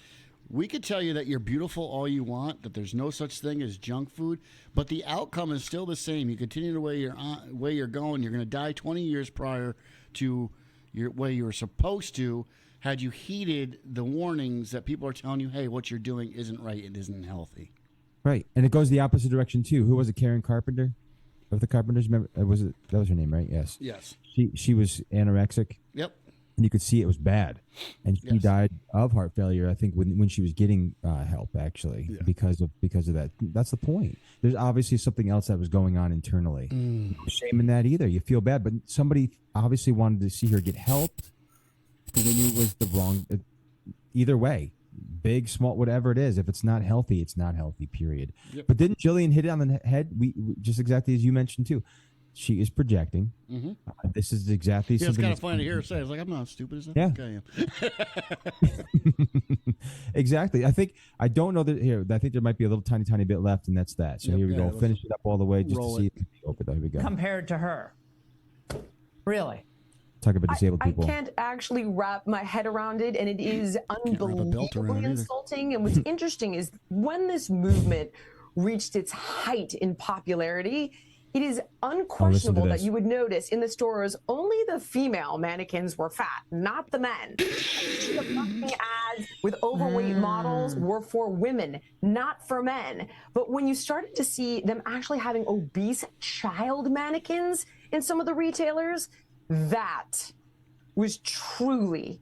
Speaker 1: we could tell you that you're beautiful all you want, that there's no such thing as junk food, but the outcome is still the same. You continue the way you're going, you're going to die 20 years prior to your way you were supposed to, had you heeded the warnings that people are telling you, hey, what you're doing isn't right, it isn't healthy.
Speaker 2: Right, and it goes the opposite direction too. Who was it? Karen Carpenter, of the Carpenters. Remember, that was her name, right? Yes.
Speaker 1: Yes.
Speaker 2: She was anorexic.
Speaker 1: Yep.
Speaker 2: And you could see it was bad, and she died of heart failure. I think when she was getting help, actually, because of that. That's the point. There's obviously something else that was going on internally. No shame in that either. You feel bad, but somebody obviously wanted to see her get help because they knew it was the wrong. Either way, big, small, whatever it is, if it's not healthy, it's not healthy. Period. Yep. But didn't Jillian hit it on the head? We just exactly as you mentioned too. She is projecting. Mm-hmm. This is exactly
Speaker 1: something.
Speaker 2: It's
Speaker 1: kind of funny to hear her say. It's like, I'm not as stupid as I think I
Speaker 2: am. Exactly. I don't know that here. I think there might be a little tiny bit left, and that's that. So here we go. Finish it up all the way just to see it. Here we go.
Speaker 3: Compared to her. Really?
Speaker 2: Talk about disabled people.
Speaker 5: I can't actually wrap my head around it, and it is unbelievably insulting. And what's interesting is when this movement reached its height in popularity, it is unquestionable that you would notice in the stores only the female mannequins were fat, not the men. The marketing ads with overweight models were for women, not for men. But when you started to see them actually having obese child mannequins in some of the retailers, that was truly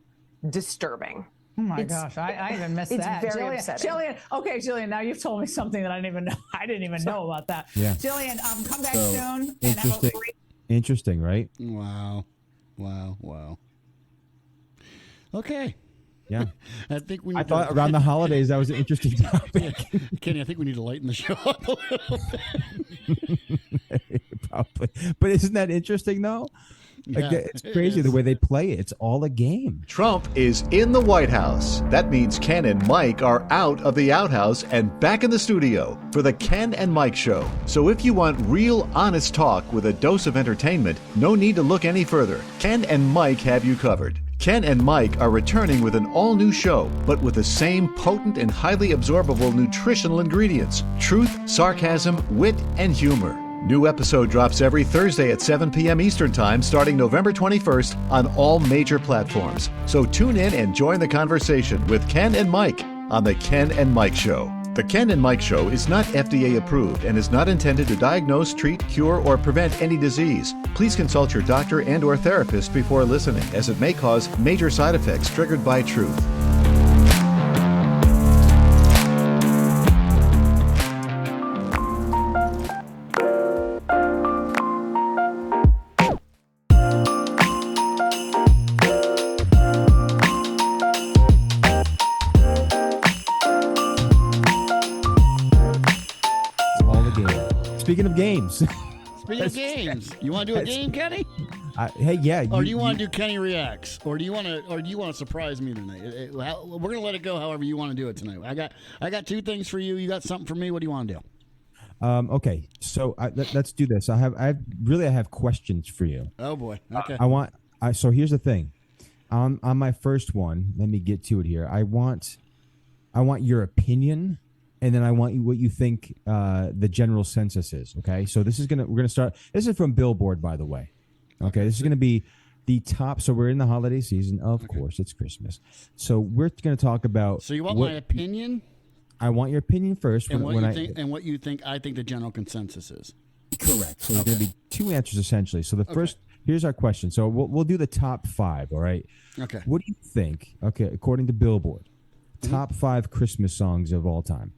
Speaker 5: disturbing.
Speaker 3: Oh my gosh, I even missed that.
Speaker 5: It's very upsetting.
Speaker 3: Jillian, now you've told me something that I didn't even know. I didn't even know about that.
Speaker 2: Yeah.
Speaker 3: Jillian, come back soon. And have a great...
Speaker 2: Interesting, right?
Speaker 1: Wow. Okay.
Speaker 2: Yeah.
Speaker 1: I
Speaker 2: thought around the holidays that was an interesting topic.
Speaker 1: Kenny, I think we need to lighten the show up a little bit.
Speaker 2: Probably. But isn't that interesting though? It's crazy the way they play it. It's all a game.
Speaker 7: Trump is in the White House. That means Ken and Mike are out of the outhouse and back in the studio for the Ken and Mike Show. So if you want real, honest talk with a dose of entertainment, no need to look any further. Ken and Mike have you covered. Ken and Mike are returning with an all-new show, but with the same potent and highly absorbable nutritional ingredients: truth, sarcasm, wit, and humor. New episode drops every Thursday at 7 p.m. Eastern Time starting November 21st on all major platforms. So tune in and join the conversation with Ken and Mike on The Ken and Mike Show. The Ken and Mike Show is not FDA approved and is not intended to diagnose, treat, cure, or prevent any disease. Please consult your doctor and or therapist before listening, as it may cause major side effects triggered by truth.
Speaker 2: Speaking of games.
Speaker 1: You want to do a game, Kenny?
Speaker 2: Hey, yeah.
Speaker 1: Or do you want to do Kenny Reacts? Or do you want to surprise me tonight? We're going to let it go however you want to do it tonight. I got two things for you. You got something for me. What do you want to do?
Speaker 2: Okay, so let's do this. I have questions for you.
Speaker 1: Oh boy. Okay.
Speaker 2: So here's the thing. on my first one, let me get to it here. I want your opinion, and then I want what you think the general census is. Okay, so we're gonna start. This is from Billboard, by the way. Okay, this is gonna be the top. So we're in the holiday season, of course. It's Christmas, so we're gonna talk about.
Speaker 1: So you want my opinion?
Speaker 2: I want your opinion first.
Speaker 1: And what you think I think the general consensus is.
Speaker 2: Correct. So there's going to be two answers essentially. So the first, here's our question. So we'll do the top 5. All right.
Speaker 1: Okay.
Speaker 2: What do you think? Okay, according to Billboard, top 5 Christmas songs of all time.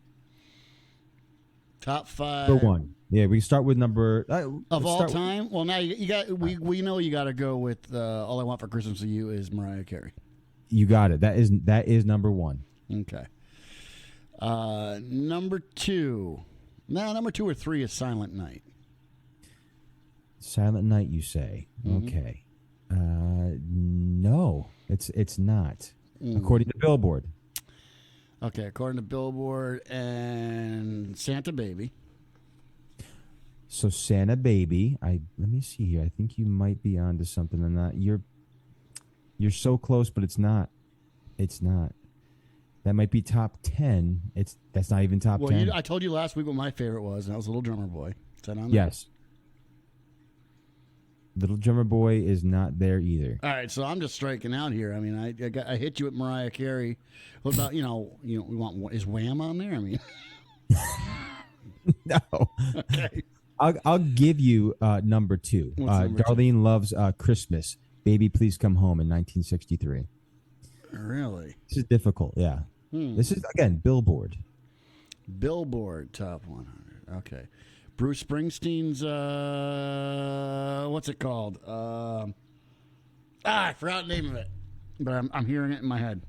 Speaker 1: Top 5.
Speaker 2: Number 1. Yeah, we can start with number
Speaker 1: of all time. Well, now you got we know you got to go with "All I Want for Christmas Is You" is Mariah Carey.
Speaker 2: You got it. That is number 1.
Speaker 1: Okay. Number 2. No, number 2 or 3 is Silent Night.
Speaker 2: Silent Night, you say? Mm-hmm. Okay. No, it's not. According to Billboard.
Speaker 1: Okay, according to Billboard and Santa Baby.
Speaker 2: So Santa Baby, let me see here. I think you might be onto something on that. You're so close, but it's not. It's not. That might be top 10. That's not even top 10.
Speaker 1: I told you last week what my favorite was, and that was Little Drummer Boy. Is that on there?
Speaker 2: Yes. Little Drummer Boy is not there either.
Speaker 1: All right, so I'm just striking out here. I mean, I hit you with Mariah Carey. What about we want is Wham on there? I mean,
Speaker 2: no.
Speaker 1: Okay.
Speaker 2: I'll give you number 2. Darlene Loves Christmas. Baby, Please Come Home in 1963.
Speaker 1: Really?
Speaker 2: This is difficult. Yeah. This is again Billboard.
Speaker 1: Billboard top 100. Okay. Bruce Springsteen's what's it called? I forgot the name of it, but I'm hearing it in my head.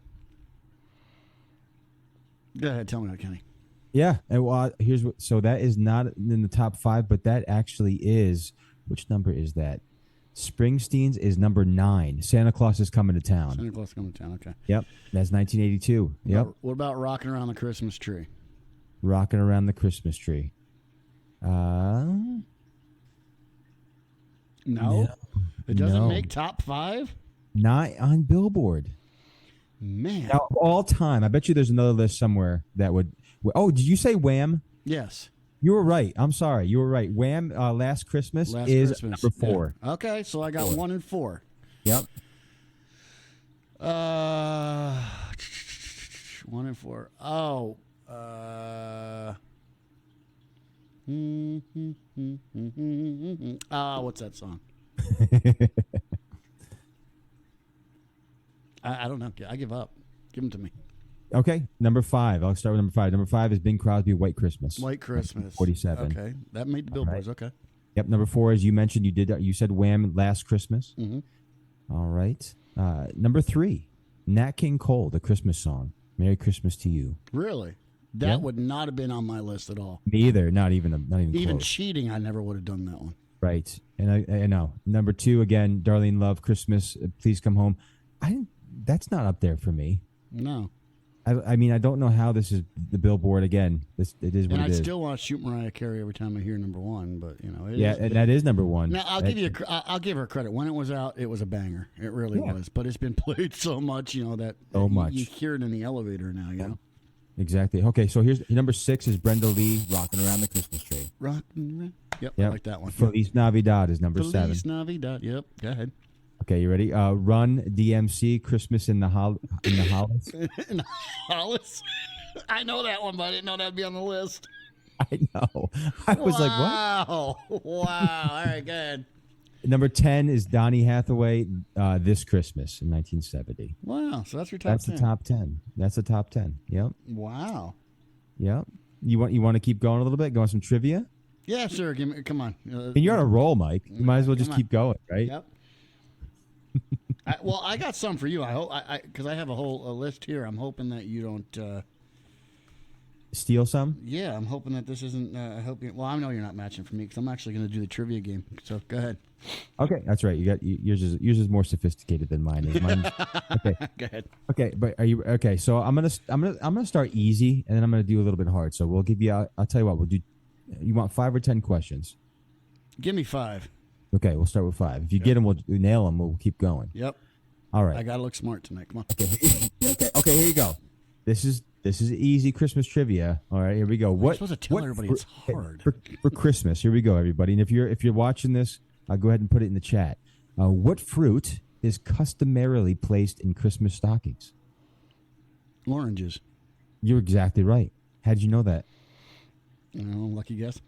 Speaker 1: Go ahead, tell me that, Kenny.
Speaker 2: Yeah, and so that is not in the top 5, but that actually is. Which number is that? Springsteen's is number 9. Santa Claus is Coming to Town.
Speaker 1: Santa Claus is Coming to Town. Okay.
Speaker 2: Yep, that's 1982. Yep.
Speaker 1: What about Rocking Around the Christmas Tree?
Speaker 2: Rocking Around the Christmas Tree. No.
Speaker 1: It doesn't make top 5?
Speaker 2: Not on Billboard.
Speaker 1: Man.
Speaker 2: Now, all time, I bet you there's another list somewhere that would. Oh, did you say Wham?
Speaker 1: Yes.
Speaker 2: You were right. I'm sorry. You were right. Wham! Last Christmas is number 4.
Speaker 1: Yeah. Okay, so I got 1 and 4.
Speaker 2: Yep.
Speaker 1: 1 and 4. Oh. What's that song? I don't know. I give up. Give them to me.
Speaker 2: Okay, number 5. I'll start with number 5. Number 5 is Bing Crosby, White Christmas.
Speaker 1: White Christmas.
Speaker 2: 47.
Speaker 1: Okay, that made the Billboards. Right. Okay.
Speaker 2: Yep. Number 4, as you mentioned, you said Wham! Last Christmas.
Speaker 1: Mm-hmm.
Speaker 2: All right. Number 3, Nat King Cole, the Christmas song. Merry Christmas to You.
Speaker 1: Really? That would not have been on my list at all.
Speaker 2: Me either. Not even
Speaker 1: Even
Speaker 2: close.
Speaker 1: cheating, I never would have done that one.
Speaker 2: Right. And I know. Number 2 again, Darlene Love Christmas. Please Come Home. That's not up there for me.
Speaker 1: No.
Speaker 2: I mean, I don't know how this is the Billboard again. It is what it is.
Speaker 1: And I still want to shoot Mariah Carey every time I hear number 1, but
Speaker 2: and that is number 1.
Speaker 1: Now I'll give her credit. When it was out, it was a banger. It really was. But it's been played so much, that you hear it in the elevator now.
Speaker 2: Exactly. Okay, so here's number 6 is Brenda Lee, Rocking Around the Christmas Tree.
Speaker 1: Rocking around. Yep, I like that one.
Speaker 2: Feliz Navidad is number 7.
Speaker 1: Feliz Navidad. Yep. Go ahead.
Speaker 2: Okay, you ready? Run DMC, Christmas in the Hollis.
Speaker 1: In the Hollis? I know that one, but I didn't know that'd be on the list.
Speaker 2: I know. I was like, what?
Speaker 1: Wow. All right, go ahead.
Speaker 2: Number 10 is Donny Hathaway, This Christmas in 1970.
Speaker 1: Wow, so that's your top 10.
Speaker 2: That's the top 10. That's the top 10. Yep.
Speaker 1: Wow.
Speaker 2: Yep. You want to keep going a little bit? Go on some trivia?
Speaker 1: Yeah, sure. Come on.
Speaker 2: And you're on a roll, Mike. You might as well just keep going, right?
Speaker 1: Yep. I got some for you. I hope because I have a whole list here. I'm hoping that you don't
Speaker 2: steal some.
Speaker 1: Yeah, I'm hoping that this isn't helping. Well, I know you're not matching for me because I'm actually going to do the trivia game. So go ahead.
Speaker 2: Okay, that's right. You got yours is more sophisticated than mine is. Okay,
Speaker 1: go ahead.
Speaker 2: Okay, but are you okay? So I'm gonna start easy and then I'm gonna do a little bit hard. So we'll give you. I'll tell you what we'll do. You want 5 or 10 questions?
Speaker 1: Give me 5.
Speaker 2: Okay, we'll start with 5. If you get them, we'll nail them. We'll keep going.
Speaker 1: Yep.
Speaker 2: All right.
Speaker 1: I gotta look smart tonight. Come on.
Speaker 2: Okay. Here you go. This is easy Christmas trivia. All right, here we go.
Speaker 1: What? I'm supposed to tell everybody it's hard
Speaker 2: for Christmas. Here we go, everybody. And if you're watching this, go ahead and put it in the chat. What fruit is customarily placed in Christmas stockings?
Speaker 1: Oranges.
Speaker 2: You're exactly right. How'd you know that?
Speaker 1: Lucky guess.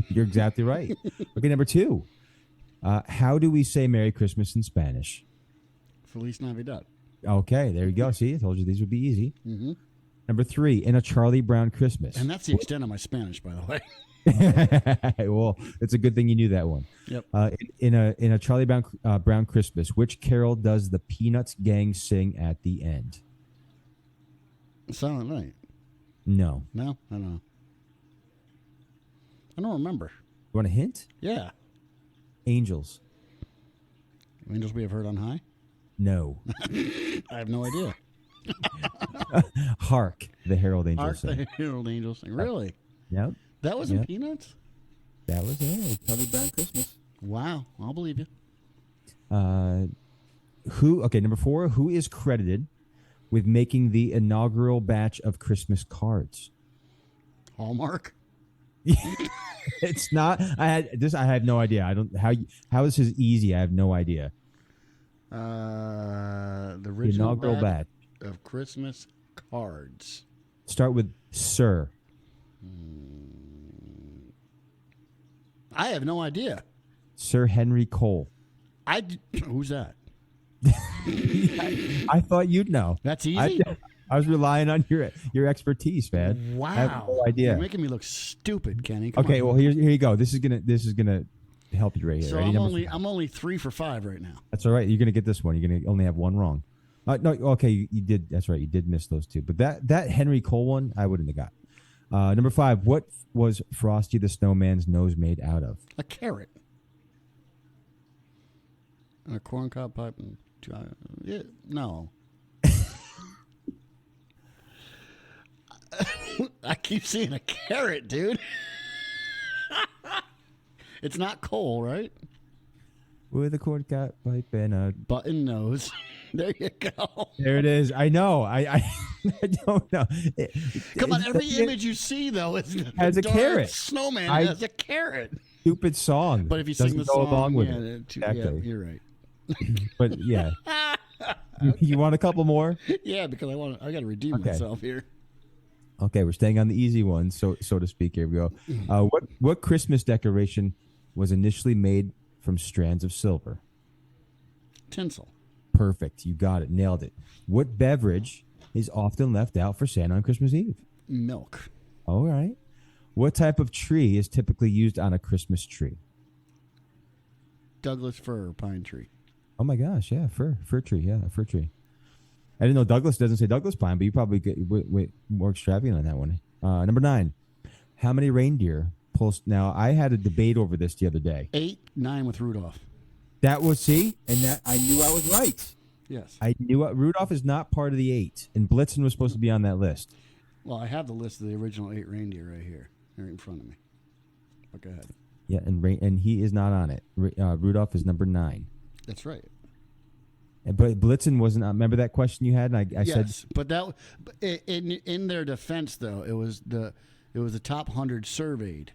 Speaker 2: You're exactly right. Okay, number 2. How do we say Merry Christmas in Spanish?
Speaker 1: Feliz Navidad.
Speaker 2: Okay, there you go. See, I told you these would be easy. Mm-hmm. Number 3, in a Charlie Brown Christmas.
Speaker 1: And that's the extent of my Spanish, by the way.
Speaker 2: Well, it's a good thing you knew that one.
Speaker 1: Yep.
Speaker 2: In a Charlie Brown Christmas, which carol does the Peanuts gang sing at the end?
Speaker 1: Silent Night.
Speaker 2: No.
Speaker 1: No, I don't know. I don't remember.
Speaker 2: You want a hint?
Speaker 1: Yeah.
Speaker 2: Angels.
Speaker 1: Angels we have heard on high?
Speaker 2: No.
Speaker 1: I have no idea.
Speaker 2: Hark, the Herald Angels
Speaker 1: Hark,
Speaker 2: sing.
Speaker 1: the Herald Angels sing. Really?
Speaker 2: Yep.
Speaker 1: That was in Peanuts?
Speaker 2: That was it. Charlie Brown Christmas.
Speaker 1: Wow. I'll believe you.
Speaker 2: Number 4, who is credited with making the inaugural batch of Christmas cards?
Speaker 1: Hallmark?
Speaker 2: It's not. I have no idea. I don't. How is this easy? I have no idea.
Speaker 1: The original
Speaker 2: inaugural batch
Speaker 1: of Christmas cards.
Speaker 2: Start with Sir.
Speaker 1: I have no idea.
Speaker 2: Sir Henry Cole.
Speaker 1: Who's that?
Speaker 2: I thought you'd know.
Speaker 1: That's easy.
Speaker 2: I was relying on your expertise, man.
Speaker 1: Wow.
Speaker 2: I have no idea.
Speaker 1: You're making me look stupid, Kenny.
Speaker 2: Okay, well here you go. This is gonna help you right here.
Speaker 1: So
Speaker 2: Ready?
Speaker 1: I'm only 3 for 5 right now.
Speaker 2: That's all right. You're gonna get this one. You're gonna only have one wrong. No, okay, you did. That's right. You did miss those 2. But that Henry Cole one, I wouldn't have got. Number 5. What was Frosty the Snowman's nose made out of?
Speaker 1: A carrot. And a corncob pipe. No. I keep seeing a carrot, dude. It's not coal, right?
Speaker 2: With a corncob pipe and a
Speaker 1: button nose. There you go.
Speaker 2: There it is. I know. I don't know.
Speaker 1: Come on, every image you see though
Speaker 2: has a carrot.
Speaker 1: Snowman has a carrot.
Speaker 2: Stupid song.
Speaker 1: But if you sing the
Speaker 2: go
Speaker 1: song,
Speaker 2: along with it.
Speaker 1: Exactly. Yeah, you're right.
Speaker 2: But yeah, okay. You want a couple more?
Speaker 1: Yeah, because I got to redeem myself here.
Speaker 2: Okay, we're staying on the easy ones, so to speak. Here we go. What Christmas decoration was initially made from strands of silver?
Speaker 1: Tinsel.
Speaker 2: Perfect. You got it. Nailed it. What beverage is often left out for Santa on Christmas Eve?
Speaker 1: Milk.
Speaker 2: All right. What type of tree is typically used on a Christmas tree?
Speaker 1: Douglas fir, pine tree.
Speaker 2: Oh my gosh, yeah, fir tree, yeah, a fir tree. I didn't know Douglas doesn't say Douglas pine, but you probably get way more extravagant on that one. Number 9, how many reindeer pulls? Now I had a debate over this the other day.
Speaker 1: 8, 9 with Rudolph.
Speaker 2: That was and that I knew I was right.
Speaker 1: Yes,
Speaker 2: I knew Rudolph is not part of the 8, and Blitzen was supposed to be on that list.
Speaker 1: Well, I have the list of the original 8 reindeer right here in front of me. But go ahead.
Speaker 2: Yeah, and he is not on it. Rudolph is number 9.
Speaker 1: That's right.
Speaker 2: But Blitzen wasn't. Remember that question you had? And I said,
Speaker 1: but that in their defense, though, it was the top 100 surveyed.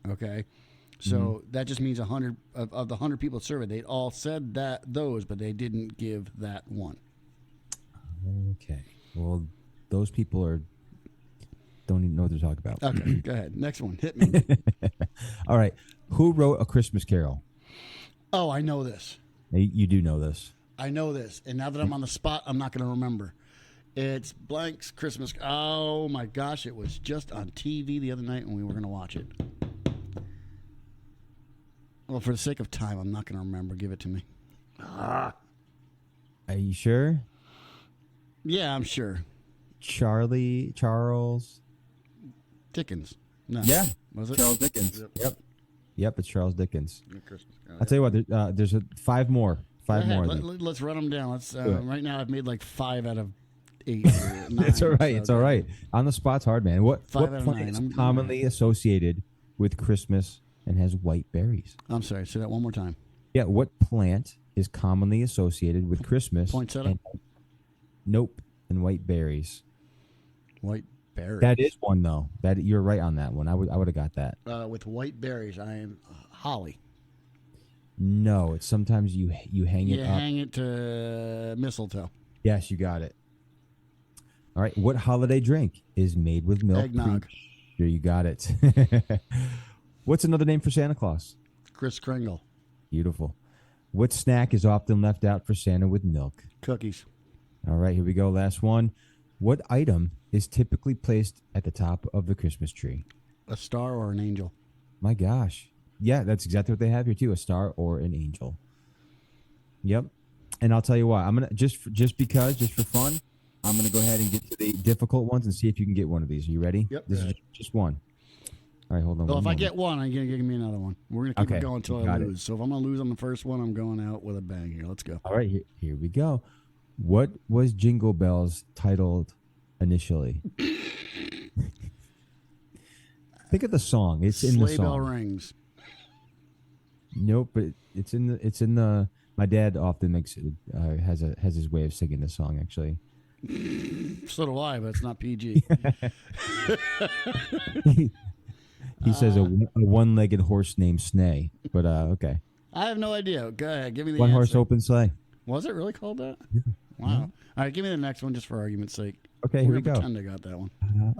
Speaker 1: Okay, so that just means 100 of the 100 people surveyed, they all said those, but they didn't give that one.
Speaker 2: Okay, well, those people don't even know what they're talking about.
Speaker 1: Okay, go ahead. Next one, hit me.
Speaker 2: All right, who wrote A Christmas Carol?
Speaker 1: Oh, I know this.
Speaker 2: You do know this.
Speaker 1: I know this, and now that I'm on the spot, I'm not going to remember. It's Blank's Christmas. Oh my gosh, it was just on TV the other night when we were going to watch it. Well, for the sake of time, I'm not going to remember. Give it to me.
Speaker 2: Are you sure?
Speaker 1: Yeah, I'm sure.
Speaker 2: Charles
Speaker 1: Dickens. No.
Speaker 2: Yeah.
Speaker 1: Was it?
Speaker 2: Charles Dickens. Yep, it's Charles Dickens.
Speaker 1: Christmas.
Speaker 2: I'll tell you what, there's 5 more.
Speaker 1: Let's run them down. Right now I've made like 5 out of 8. 9,
Speaker 2: it's all right. It's all right. On the spot's hard, man. What plant is
Speaker 1: 9.
Speaker 2: commonly associated with Christmas and has white berries?
Speaker 1: I'm sorry. Say that one more time.
Speaker 2: Yeah. What plant is commonly associated with Christmas?
Speaker 1: Poinsettia?
Speaker 2: Nope. And white berries.
Speaker 1: White berries.
Speaker 2: That is one though. That you're right on that one. I would have got that.
Speaker 1: With white berries, I am holly.
Speaker 2: No, it's sometimes you hang it
Speaker 1: You
Speaker 2: up.
Speaker 1: hang it to mistletoe.
Speaker 2: Yes, you got it. All right. What holiday drink is made with milk?
Speaker 1: Eggnog.
Speaker 2: Sure, you got it. What's another name for Santa Claus?
Speaker 1: Kris Kringle.
Speaker 2: Beautiful. What snack is often left out for Santa with milk?
Speaker 1: Cookies.
Speaker 2: All right, here we go. Last one. What item is typically placed at the top of the Christmas tree?
Speaker 1: A star or an angel.
Speaker 2: My gosh. Yeah, that's exactly what they have here too. A star or an angel. Yep. And I'll tell you what, I'm gonna just for fun, I'm gonna go ahead and get to the difficult ones and see if you can get one of these. Are you ready?
Speaker 1: Yep.
Speaker 2: This is just one. All right, hold on.
Speaker 1: Well,
Speaker 2: one
Speaker 1: if I
Speaker 2: moment.
Speaker 1: get one, I'm going to give me another one. We're going to keep
Speaker 2: Okay,
Speaker 1: it going until
Speaker 2: you
Speaker 1: I
Speaker 2: got it.
Speaker 1: lose. So if I'm going to lose on the first one, I'm going out with a bang here. Let's go.
Speaker 2: All right, here we go. What was Jingle Bells titled initially? Think of the song. It's in the
Speaker 1: Sleigh bell
Speaker 2: song.
Speaker 1: rings.
Speaker 2: Nope, but it's in the. My dad often makes has his way of singing the song. Actually,
Speaker 1: So do I, but it's not PG.
Speaker 2: he says a one-legged horse named Snay. But okay,
Speaker 1: I have no idea. Go ahead. Give me the
Speaker 2: one
Speaker 1: answer.
Speaker 2: horse open sleigh.
Speaker 1: Was it really called that?
Speaker 2: Yeah.
Speaker 1: Wow. All right, give me the next one just for argument's sake.
Speaker 2: Okay,
Speaker 1: We're
Speaker 2: here we
Speaker 1: gonna
Speaker 2: go.
Speaker 1: pretend I got that one.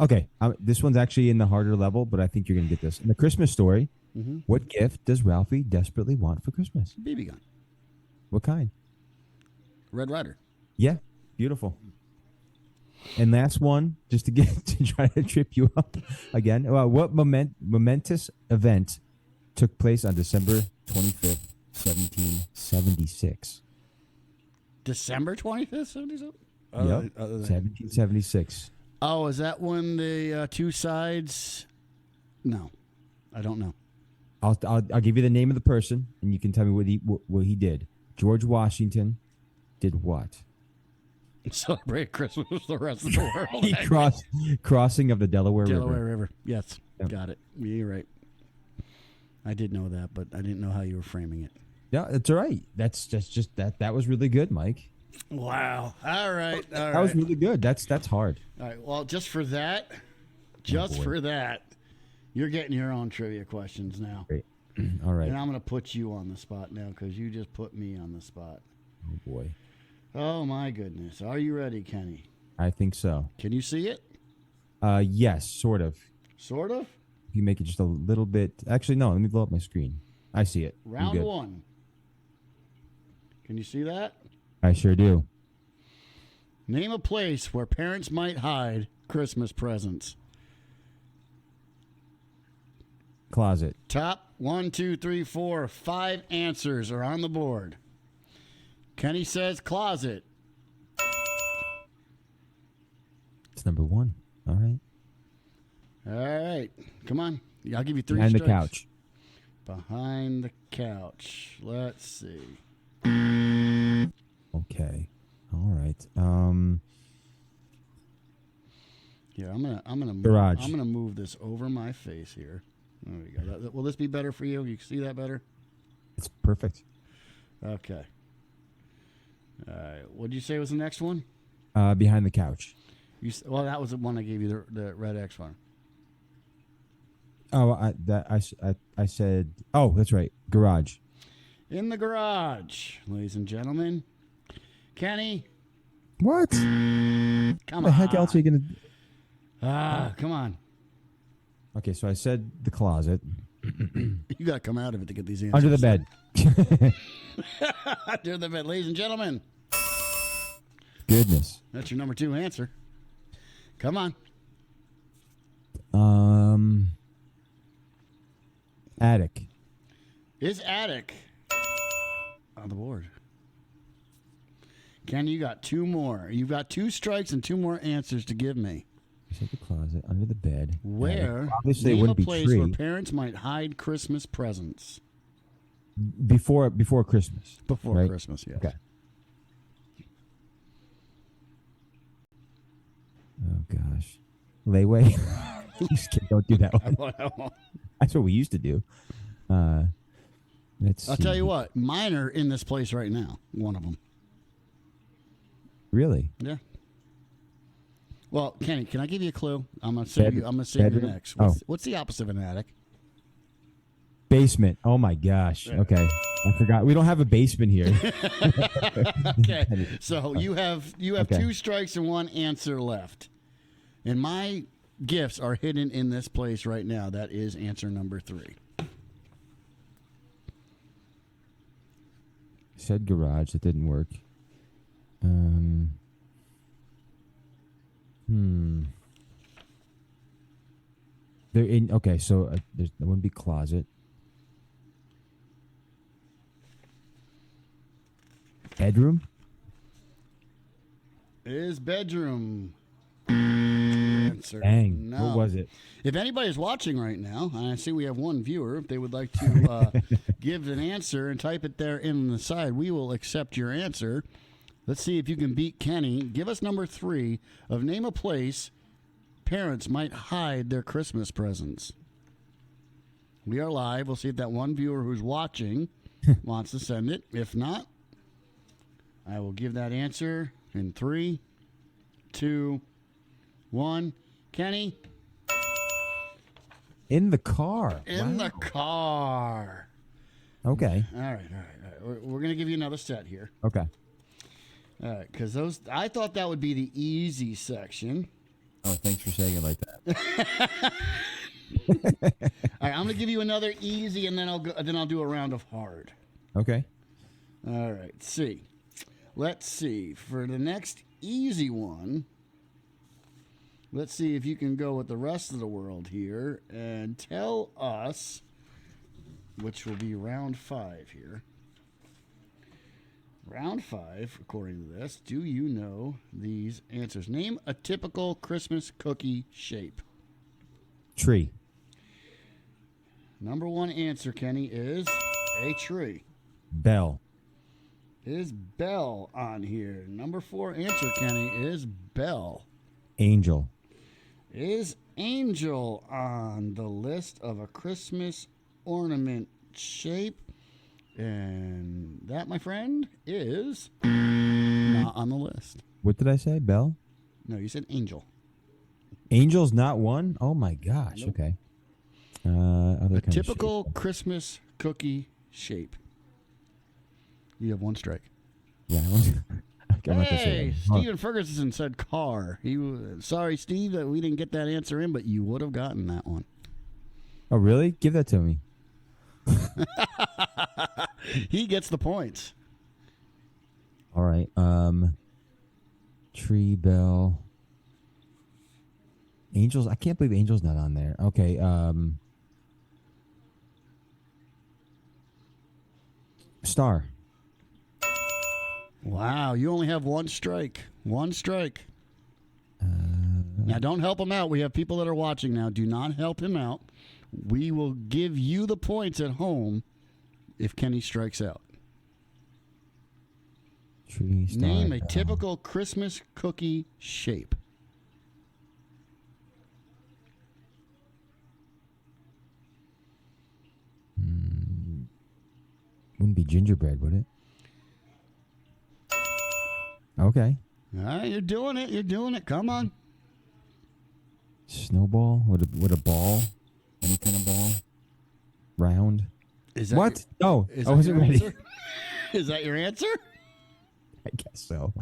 Speaker 2: Okay, this one's actually in the harder level, but I think you're gonna get this. In the Christmas Story, what gift does Ralphie desperately want for Christmas?
Speaker 1: BB gun.
Speaker 2: What kind?
Speaker 1: Red Ryder.
Speaker 2: Yeah, beautiful. And last one, just to get to try to trip you up again. What momentous event took place on December 25th, 1776?
Speaker 1: December 25th, 77?
Speaker 2: Yep, 1776.
Speaker 1: Oh, is that when the two sides? No, I don't know.
Speaker 2: I'll give you the name of the person, and you can tell me what he did. George Washington did what?
Speaker 1: Celebrate Christmas with the rest of the world.
Speaker 2: He crossing of the Delaware
Speaker 1: River. Yes,
Speaker 2: Yep.
Speaker 1: got it. You're right. I did know that, but I didn't know how you were framing it.
Speaker 2: Yeah, it's all right. That's just that. That was really good, Mike.
Speaker 1: Wow. All right.
Speaker 2: That was really good. That's hard.
Speaker 1: All right. Well, just for that, you're getting your own trivia questions now.
Speaker 2: Great. All right.
Speaker 1: And I'm going to put you on the spot now because you just put me on the spot.
Speaker 2: Oh boy.
Speaker 1: Oh my goodness. Are you ready, Kenny?
Speaker 2: I think so.
Speaker 1: Can you see it?
Speaker 2: Yes, sort of.
Speaker 1: Sort of.
Speaker 2: You make it just a little bit. Actually, no. Let me blow up my screen. I see it. You're
Speaker 1: Round
Speaker 2: good.
Speaker 1: one. Can you see that?
Speaker 2: I sure do.
Speaker 1: Name a place where parents might hide Christmas presents.
Speaker 2: Closet.
Speaker 1: Top 1, 2, 3, 4, 5 answers are on the board. Kenny says closet.
Speaker 2: It's number one. All right.
Speaker 1: All right. Come on. I'll give you three
Speaker 2: Behind the
Speaker 1: strikes.
Speaker 2: couch.
Speaker 1: Behind the couch. Let's see.
Speaker 2: Okay. All right.
Speaker 1: Yeah, I'm gonna
Speaker 2: Garage.
Speaker 1: I'm gonna move this over my face here. There we go. Will this be better for you? You see that better?
Speaker 2: It's perfect.
Speaker 1: Okay. All right. What did you say was the next one?
Speaker 2: Behind the couch.
Speaker 1: Well, that was the one I gave you, the red X one.
Speaker 2: Oh, I said. Oh, that's right. Garage.
Speaker 1: In the garage, ladies and gentlemen. Kenny,
Speaker 2: What?
Speaker 1: come
Speaker 2: What
Speaker 1: on.
Speaker 2: the heck else are you gonna?
Speaker 1: Come on.
Speaker 2: Okay, so I said the closet.
Speaker 1: You got to come out of it to get these answers.
Speaker 2: Under the bed.
Speaker 1: Under the bed, ladies and gentlemen.
Speaker 2: Goodness.
Speaker 1: That's your number 2 answer. Come on.
Speaker 2: Attic.
Speaker 1: Is attic on the board? Kenny, you got 2 more. You've got 2 strikes and 2 more answers to give me.
Speaker 2: I said the closet. Under the bed.
Speaker 1: Where?
Speaker 2: Attic. Obviously, it
Speaker 1: Name
Speaker 2: wouldn't
Speaker 1: a
Speaker 2: be
Speaker 1: place
Speaker 2: tree.
Speaker 1: where parents might hide Christmas presents.
Speaker 2: Before Christmas.
Speaker 1: Before
Speaker 2: right?
Speaker 1: Christmas, yes.
Speaker 2: Okay. Oh gosh. Layway. Just kidding, don't do that one. That's what we used to do.
Speaker 1: I'll tell you what. Mine are in this place right now. One of them.
Speaker 2: Really?
Speaker 1: Yeah. Well, Kenny, can I give you a clue? I'm gonna save you. I'm gonna save you next. What's the opposite of an attic?
Speaker 2: Basement. Oh my gosh. Okay, I forgot. We don't have a basement here.
Speaker 1: Okay, so you have 2 strikes and 1 answer left, and my gifts are hidden in this place right now. That is answer number 3.
Speaker 2: Said garage. That didn't work. They're in. Okay, so there wouldn't be closet. Bedroom?
Speaker 1: Is bedroom. Answer.
Speaker 2: Dang.
Speaker 1: No.
Speaker 2: What was it?
Speaker 1: If anybody's watching right now, and I see we have one viewer, if they would like to give an answer and type it there in the side, we will accept your answer. Let's see if you can beat Kenny. Give us number 3 of name a place parents might hide their Christmas presents. We are live. We'll see if that one viewer who's watching wants to send it. If not, I will give that answer in 3, 2, 1. Kenny?
Speaker 2: In the car.
Speaker 1: In the car.
Speaker 2: Okay.
Speaker 1: All right. We're going to give you another set here.
Speaker 2: Okay.
Speaker 1: All right, because I thought that would be the easy section.
Speaker 2: Oh, thanks for saying it like that.
Speaker 1: All right, I'm going to give you another easy, and then I'll do a round of hard.
Speaker 2: Okay.
Speaker 1: All right. Let's see. For the next easy one, let's see if you can go with the rest of the world here and tell us, which will be round 5 here. Round 5, according to this, do you know these answers? Name a typical Christmas cookie shape.
Speaker 2: Tree.
Speaker 1: Number 1 answer, Kenny, is a tree.
Speaker 2: Bell.
Speaker 1: Is bell on here? Number 4 answer, Kenny, is bell.
Speaker 2: Angel.
Speaker 1: Is angel on the list of a Christmas ornament shape? And that, my friend, is not on the list.
Speaker 2: What did I say? Bell?
Speaker 1: No, you said angel.
Speaker 2: Angel's not one? Oh my gosh.
Speaker 1: Nope.
Speaker 2: Okay. Other
Speaker 1: A
Speaker 2: kind
Speaker 1: typical
Speaker 2: of shape.
Speaker 1: Christmas cookie shape. You have 1 strike.
Speaker 2: Yeah. I'm not gonna say
Speaker 1: Hey,
Speaker 2: that.
Speaker 1: Stephen Ferguson said car. Sorry, Steve, that we didn't get that answer in, but you would have gotten that one.
Speaker 2: Oh, really? Give that to me.
Speaker 1: He gets the points.
Speaker 2: All right. Tree, bell. Angels. I can't believe Angel's not on there. Okay. Star.
Speaker 1: Wow, you only have 1 strike. 1 strike. Now, don't help him out. We have people that are watching now. Do not help him out. We will give you the points at home if Kenny strikes out.
Speaker 2: Tree, star,
Speaker 1: Name a
Speaker 2: bell.
Speaker 1: typical Christmas cookie shape.
Speaker 2: Wouldn't be gingerbread, would it? Okay.
Speaker 1: All right, you're doing it. You're doing it. Come on.
Speaker 2: Snowball with a ball, any kind of ball, round.
Speaker 1: Is that
Speaker 2: What? No,
Speaker 1: Is
Speaker 2: I
Speaker 1: that
Speaker 2: wasn't
Speaker 1: your
Speaker 2: ready.
Speaker 1: answer? Is that your answer?
Speaker 2: I guess so.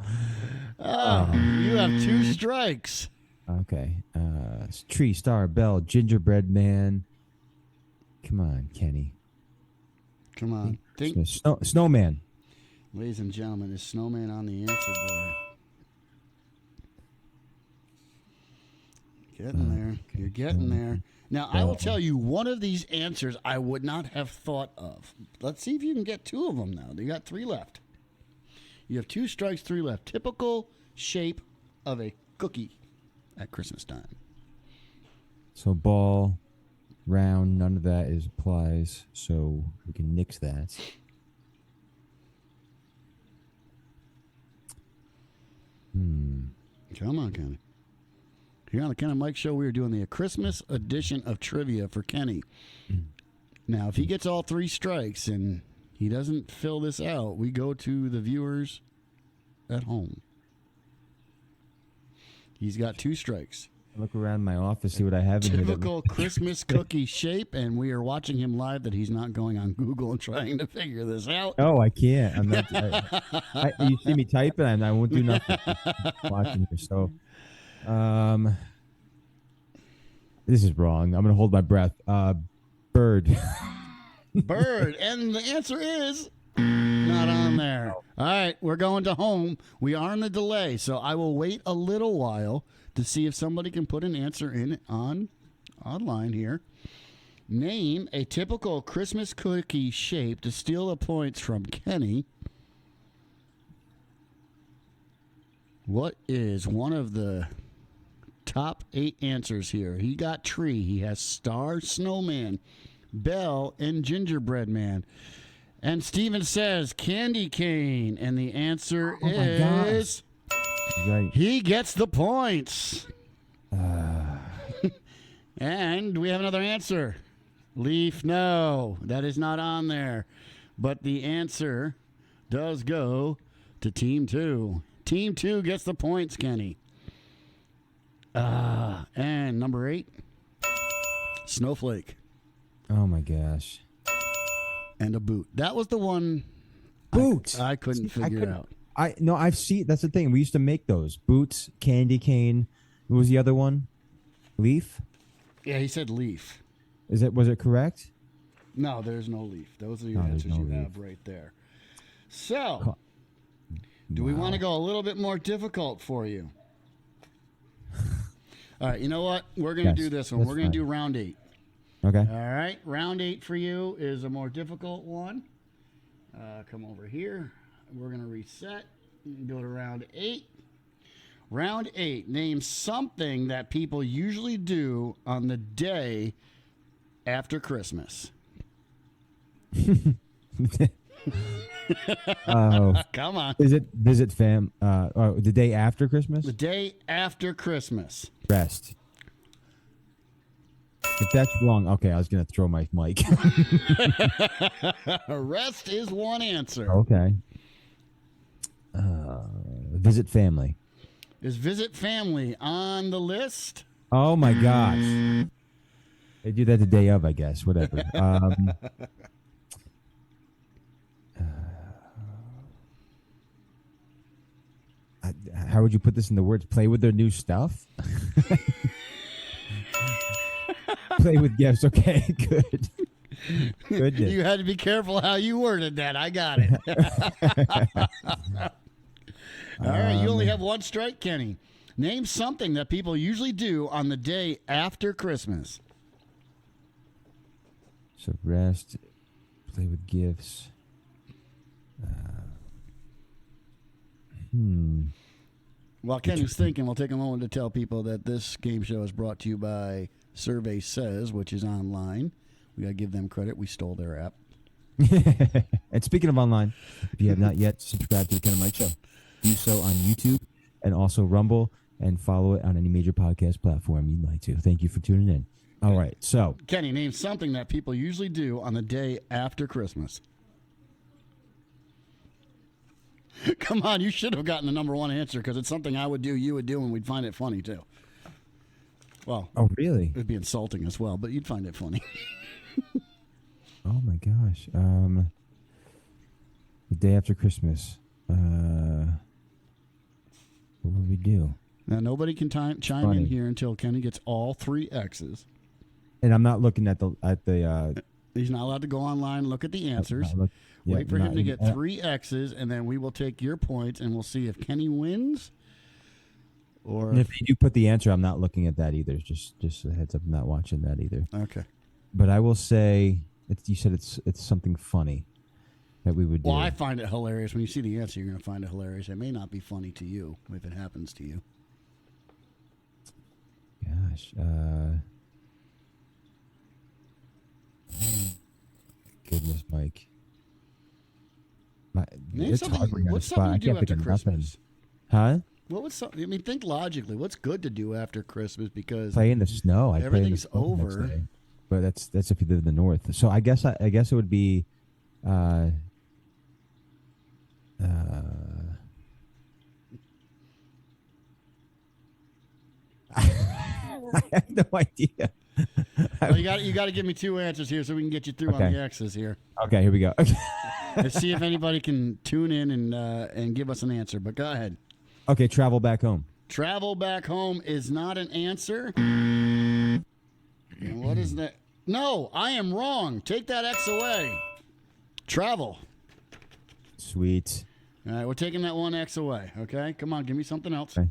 Speaker 1: Oh, you have 2 strikes.
Speaker 2: Okay. Tree, star, bell, gingerbread man. Come on, Kenny.
Speaker 1: Come on. Think,
Speaker 2: Snowman.
Speaker 1: ladies and gentlemen, is snowman on the answer board? Getting there. You're getting there. Now, I will tell you, one of these answers I would not have thought of. Let's see if you can get 2 of them now. You got 3 left. You have 2 strikes, 3 left. Typical shape of a cookie at Christmas time.
Speaker 2: So ball, round, none of that applies. So we can nix that.
Speaker 1: Come on, Kenny. Here on the Ken and Mike Show, we are doing the Christmas edition of trivia for Kenny. Now, if he gets all 3 strikes and he doesn't fill this out, we go to the viewers at home. He's got 2 strikes.
Speaker 2: Look around my office, see what I have in here.
Speaker 1: Typical Christmas cookie shape, and we are watching him live that he's not going on Google and trying to figure this out.
Speaker 2: Oh, I can't. I'm not. You see me typing, and I won't do nothing. Watching here, so, this is wrong. I'm gonna hold my breath. Bird.
Speaker 1: Bird, and the answer is not on there. All right, we're going to home. We are in the delay, so I will wait a little while to see if somebody can put an answer in online here. Name a typical Christmas cookie shape to steal the points from Kenny. What is one of the top 8 answers here? He got tree. He has star, snowman, bell, and gingerbread man. And Steven says candy cane. And the answer is...
Speaker 2: Right.
Speaker 1: He gets the points. And we have another answer. Leaf, no. That is not on there. But the answer does go to Team 2. Team 2 gets the points, Kenny. And number 8, snowflake.
Speaker 2: Oh, my gosh.
Speaker 1: And a boot. That was the one
Speaker 2: Boot.
Speaker 1: I couldn't figure out.
Speaker 2: I've seen. That's the thing. We used to make those boots, candy cane. What was the other one? Leaf.
Speaker 1: Yeah, he said leaf.
Speaker 2: Was it correct?
Speaker 1: No, there's no leaf. Those are the answers you have right there. So, do we want to go a little bit more difficult for you? All right, you know what? We're going to do this one. We're going to do round 8.
Speaker 2: Okay.
Speaker 1: All right, round 8 for you is a more difficult one. Come over here. We're going to reset and go to round 8. Round 8. Name something that people usually do on the day after Christmas. Come on.
Speaker 2: Visit fam. The day after Christmas.
Speaker 1: The day after Christmas.
Speaker 2: Rest. If that's wrong, okay, I was gonna throw my mic.
Speaker 1: Rest is one answer.
Speaker 2: Okay. Visit family.
Speaker 1: Is visit family on the list?
Speaker 2: Oh my gosh. They do that the day of, I guess. Whatever. How would you put this in the words? Play with their new stuff? Play with gifts. Okay, good. Goodness.
Speaker 1: You had to be careful how you worded that. I got it. All right, you only have one strike, Kenny. Name something that people usually do on the day after Christmas.
Speaker 2: So rest, play with gifts.
Speaker 1: While Kenny's thinking, we'll take a moment to tell people that this game show is brought to you by Survey Says, which is online. We got to give them credit. We stole their app.
Speaker 2: And speaking of online, if you have not yet subscribed to the Ken and Mike Show, do so on YouTube and also Rumble, and follow it on any major podcast platform you'd like to. Thank you for tuning in. All right, so
Speaker 1: Kenny, name something that people usually do on the day after Christmas. Come on, you should have gotten the number one answer because it's something I would do, you would do, and we'd find it funny too. Well,
Speaker 2: oh really?
Speaker 1: It'd be insulting as well, but you'd find it funny.
Speaker 2: Oh my gosh! The day after Christmas. What would we do?
Speaker 1: Now nobody can chime in here until Kenny gets all 3 X's.
Speaker 2: And I'm not looking at the.
Speaker 1: He's not allowed to go online and look at the answers. Wait for him to get 3 X's, and then we will take your points, and we'll see if Kenny wins. Or
Speaker 2: and if you do put the answer, I'm not looking at that either. Just a heads up, I'm not watching that either.
Speaker 1: Okay.
Speaker 2: But I will say, you said it's something funny that we would do.
Speaker 1: Well, I find it hilarious. When you see the answer, you're going to find it hilarious. It may not be funny to you if it happens to you.
Speaker 2: Gosh. Goodness, Mike. It's hard when you're on the spot. I can't think of nothing. Huh?
Speaker 1: What was something? I mean, think logically. What's good to do after Christmas? Because
Speaker 2: play in the snow.
Speaker 1: Everything's over.
Speaker 2: but that's if you live in the north. So I guess it would be. I have no idea.
Speaker 1: Well, you got to give me 2 answers here so we can get you through on the X's here.
Speaker 2: Okay, here we go.
Speaker 1: Let's see if anybody can tune in and give us an answer. But go ahead.
Speaker 2: Okay, travel back home.
Speaker 1: Travel back home is not an answer. And what is that? No, I am wrong. Take that X away. Travel.
Speaker 2: Sweet.
Speaker 1: All right, we're taking that 1 X away. Okay, come on, give me something else.
Speaker 2: Okay.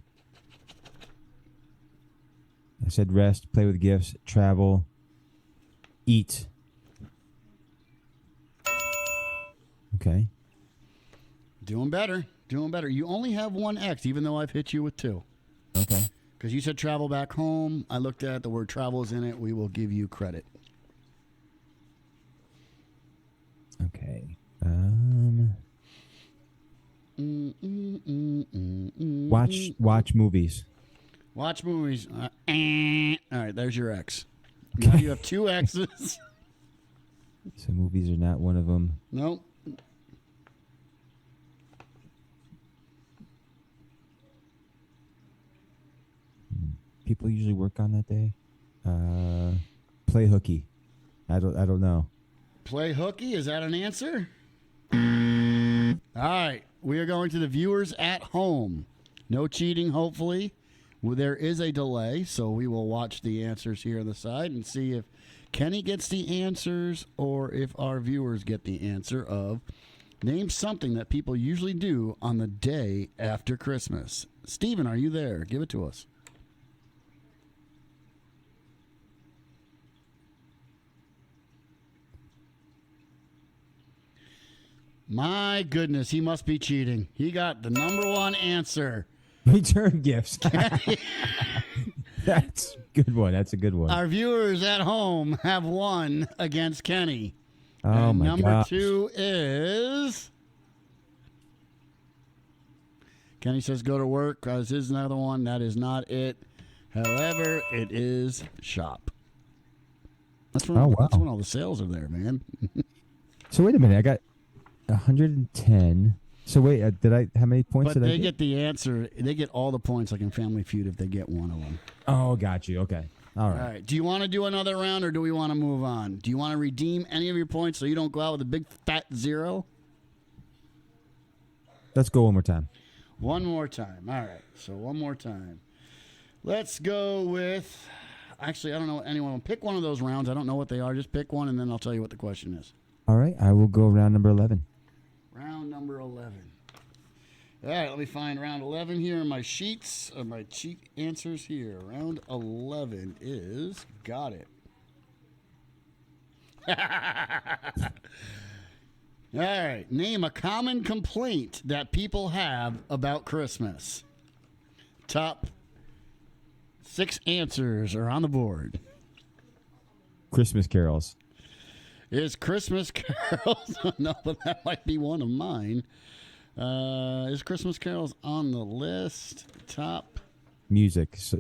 Speaker 2: I said rest, play with gifts, travel, eat. Okay.
Speaker 1: Doing better. Doing better. You only have 1 X, even though I've hit you with 2.
Speaker 2: Okay.
Speaker 1: Because you said travel back home. I looked at it. The word travel is in it. We will give you credit.
Speaker 2: Okay. Watch movies.
Speaker 1: Watch movies. All right, there's your X. Now you have 2 X's.
Speaker 2: So movies are not one of them.
Speaker 1: Nope.
Speaker 2: People usually work on that day. Play hooky. I don't know.
Speaker 1: Play hooky? Is that an answer? All right. We are going to the viewers at home. No cheating, hopefully. Well, there is a delay, so we will watch the answers here on the side and see if Kenny gets the answers or if our viewers get the answer of name something that people usually do on the day after Christmas. Steven, are you there? Give it to us. My goodness, he must be cheating. He got the number 1 answer.
Speaker 2: Return gifts. That's a good one. That's a good one.
Speaker 1: Our viewers at home have won against Kenny.
Speaker 2: Oh,
Speaker 1: and
Speaker 2: my
Speaker 1: number
Speaker 2: gosh.
Speaker 1: 2 is... Kenny says go to work. This is another one. That is not it. However, it is shop. That's when, that's when all the sales are there, man.
Speaker 2: So wait a minute. I got 110. So wait, how many points did I get?
Speaker 1: But they get the answer. They get all the points like in Family Feud if they get one of them.
Speaker 2: Oh, got you. Okay. All right.
Speaker 1: All right. Do you want to do another round or do we want to move on? Do you want to redeem any of your points so you don't go out with a big fat 0?
Speaker 2: Let's go one more time.
Speaker 1: One more time. All right. So one more time. Let's go with... Actually, I don't know anyone. Pick one of those rounds. I don't know what they are. Just pick one and then I'll tell you what the question is.
Speaker 2: All right. I will go round number 11.
Speaker 1: Round number 11. All right, let me find round 11 here in my sheets, my cheat answers here. Round 11 is, got it. All right, name a common complaint that people have about Christmas. Top 6 answers are on the board.
Speaker 2: Christmas carols.
Speaker 1: Is Christmas carols? No, but that might be one of mine. Is Christmas carols on the list? Top
Speaker 2: music. So,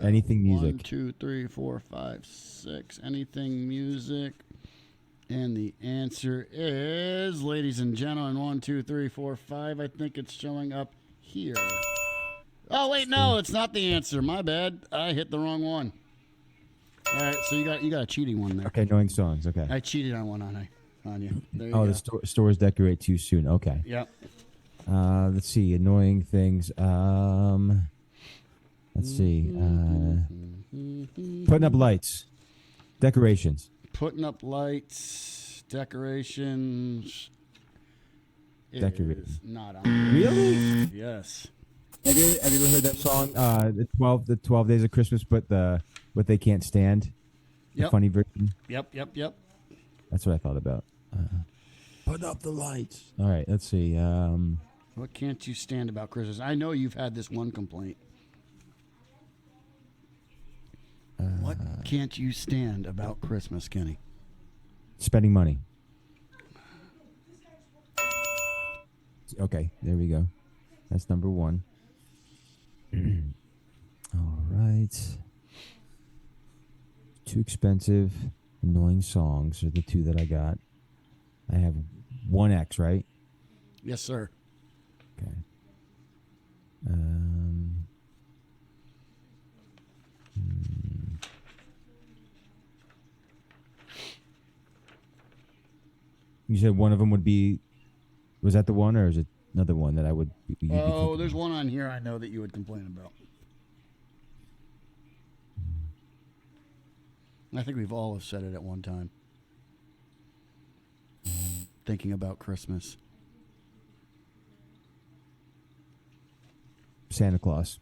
Speaker 2: anything music.
Speaker 1: 1, 2, 3, 4, 5, 6. Anything music. And the answer is, ladies and gentlemen, 1, 2, 3, 4, 5. I think it's showing up here. Oh wait, no, it's not the answer. My bad. I hit the wrong one. All right, so you got a cheating one there.
Speaker 2: Okay, knowing songs. Okay.
Speaker 1: I cheated on one on you. There you
Speaker 2: go.
Speaker 1: The
Speaker 2: stores decorate too soon. Okay.
Speaker 1: Yep.
Speaker 2: Let's see. Annoying things. Let's see. Putting up lights. Decorations.
Speaker 1: Putting up lights. Decorations.
Speaker 2: Decorating.
Speaker 1: Is not on.
Speaker 2: Really?
Speaker 1: Yes.
Speaker 2: Have you ever heard that song? The 12 Days of Christmas, but what they can't stand. The funny version.
Speaker 1: Yep.
Speaker 2: That's what I thought about. Put up the lights. All right. Let's see.
Speaker 1: What can't you stand about Christmas? I know you've had this one complaint. What can't you stand about Christmas, Kenny?
Speaker 2: Spending money. Okay, there we go. That's number 1. All right. Too expensive. Annoying songs are the two that I got. I have 1X, right?
Speaker 1: Yes, sir.
Speaker 2: Okay. You said one of them would be. Was that the one, or is it another one that I would?
Speaker 1: Oh, there's one on here I know that you would complain about. I think we've all have said it at one time. Thinking about Christmas.
Speaker 2: Santa Claus.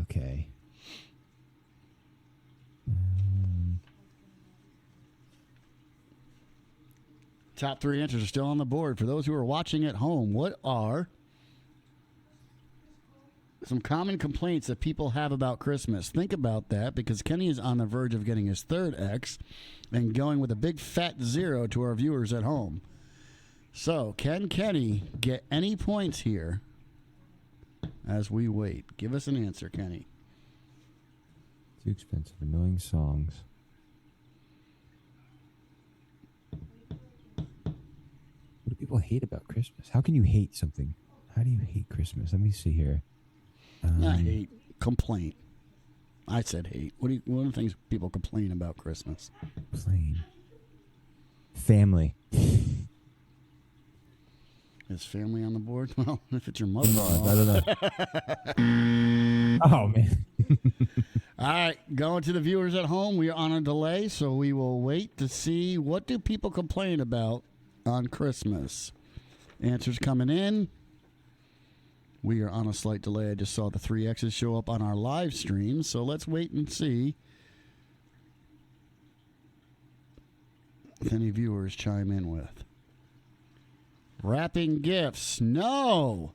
Speaker 2: Okay.
Speaker 1: Top 3 answers are still on the board. For those who are watching at home, what are some common complaints that people have about Christmas? Think about that, because Kenny is on the verge of getting his third X and going with a big fat 0 to our viewers at home. So, can Kenny get any points here as we wait? Give us an answer, Kenny.
Speaker 2: Too expensive, annoying songs. What do people hate about Christmas? How can you hate something? How do you hate Christmas? Let me see here.
Speaker 1: Not hate, complaint. I said hate. What are the things people complain about Christmas?
Speaker 2: Plain. Family.
Speaker 1: Is family on the board? Well, if it's your mother.
Speaker 2: I don't know. Oh, man.
Speaker 1: All right, going to the viewers at home. We are on a delay, so we will wait to see what do people complain about on Christmas. Answers coming in. We are on a slight delay. I just saw the 3 X's show up on our live stream, so let's wait and see if any viewers chime in with. Wrapping gifts. No.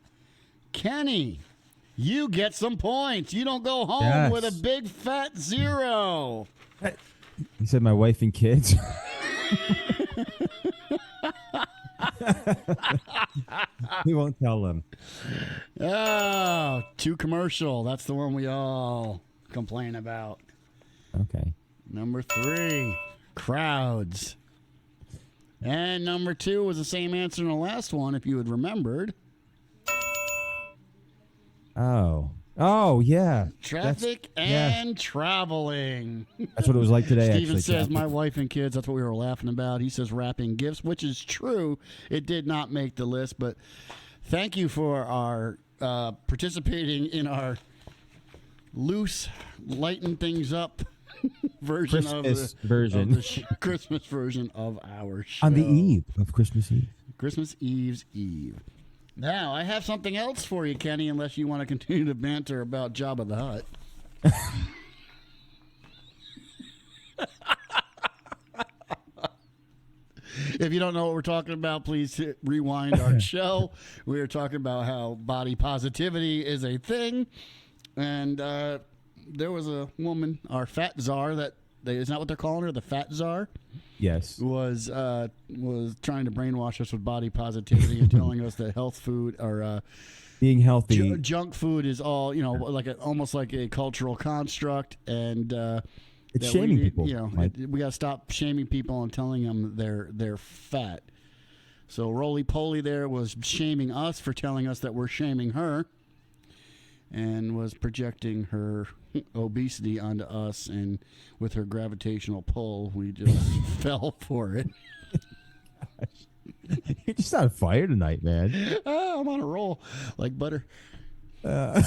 Speaker 1: Kenny, you get some points. You don't go home with a big fat 0.
Speaker 2: You said my wife and kids. We won't tell them.
Speaker 1: Oh, too commercial. That's the one we all complain about.
Speaker 2: Okay.
Speaker 1: Number 3, crowds. And number 2 was the same answer in the last one, if you had remembered.
Speaker 2: Oh, yeah.
Speaker 1: Traffic and traveling.
Speaker 2: That's what it was like today,
Speaker 1: Steven
Speaker 2: actually.
Speaker 1: says, my wife and kids, that's what we were laughing about. He says wrapping gifts, which is true. It did not make the list, but thank you for our participating in our loose, lighten things up version of the Christmas version of our show.
Speaker 2: On the eve of Christmas Eve.
Speaker 1: Christmas Eve's Eve. Now, I have something else for you, Kenny, unless you want to continue to banter about Jabba the Hutt. If you don't know what we're talking about, please rewind our show. We were talking about how body positivity is a thing. And there was a woman, our fat czar, is that what they're calling her, the fat czar?
Speaker 2: Yes.
Speaker 1: Was trying to brainwash us with body positivity and telling us that health food or
Speaker 2: being healthy,
Speaker 1: junk food is all, almost like a cultural construct, and
Speaker 2: it's shaming people.
Speaker 1: We got to stop shaming people and telling them they're fat. So Roly Poly there was shaming us for telling us that we're shaming her, and was projecting her obesity onto us, and with her gravitational pull, we just fell for it.
Speaker 2: You're just on fire tonight, man.
Speaker 1: I'm on a roll like butter. So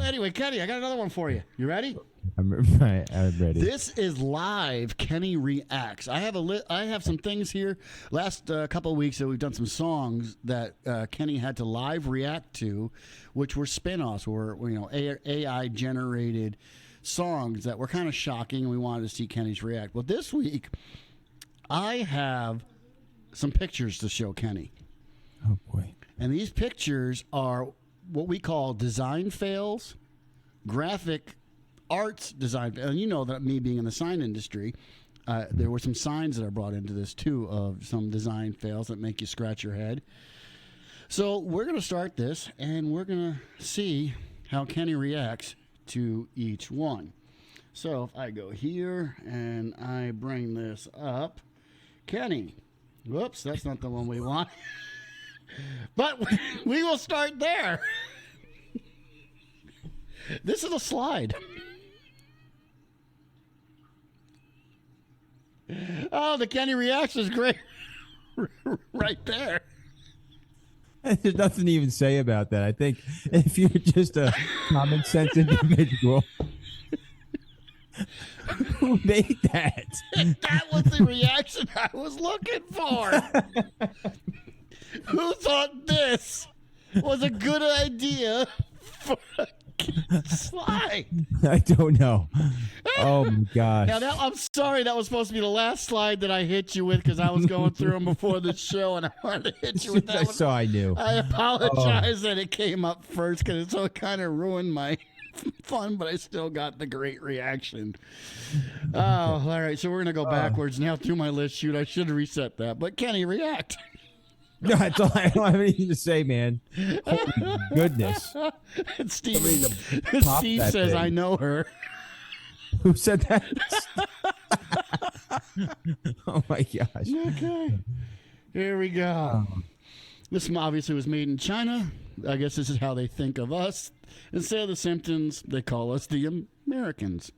Speaker 1: anyway, Kenny, I got another one for you. You ready?
Speaker 2: I'm ready.
Speaker 1: This is live Kenny Reacts. I have some things here. Last couple of weeks, we've done some songs that Kenny had to live react to, which were spin-offs, or AI generated songs that were kind of shocking, and we wanted to see Kenny's react. Well, this week, I have some pictures to show Kenny.
Speaker 2: Oh boy!
Speaker 1: And these pictures are what we call design fails, graphic arts design. And you know that me being in the sign industry, there were some signs that I brought into this too of some design fails that make you scratch your head. So we're going to start this, and we're going to see how Kenny reacts to each one. So if I go here and I bring this up, Kenny, whoops, that's not the one we want. But we will start there. This is a slide. Oh, the Kenny reaction is great. Right there.
Speaker 2: There's nothing to even say about that. I think if you're just a common sense individual, who made that?
Speaker 1: That was the reaction I was looking for. Who thought this was a good idea for a slide?
Speaker 2: I don't know. Oh my gosh.
Speaker 1: Now I'm sorry that was supposed to be the last slide that I hit you with because I was going through them before the show and I wanted to hit you with that one.
Speaker 2: So I knew.
Speaker 1: I apologize that it came up first because it kind of ruined my fun, but I still got the great reaction. Oh, all right. So we're going to go backwards now through my list. Shoot, I should have reset that. But Kenny, react.
Speaker 2: No, I don't have anything to say, man. Holy goodness.
Speaker 1: Steve
Speaker 2: that
Speaker 1: says,
Speaker 2: thing.
Speaker 1: I know her.
Speaker 2: Who said that? Oh my gosh.
Speaker 1: Okay. Here we go. This obviously was made in China. I guess this is how they think of us. Instead of the Simpsons, they call us the Americans.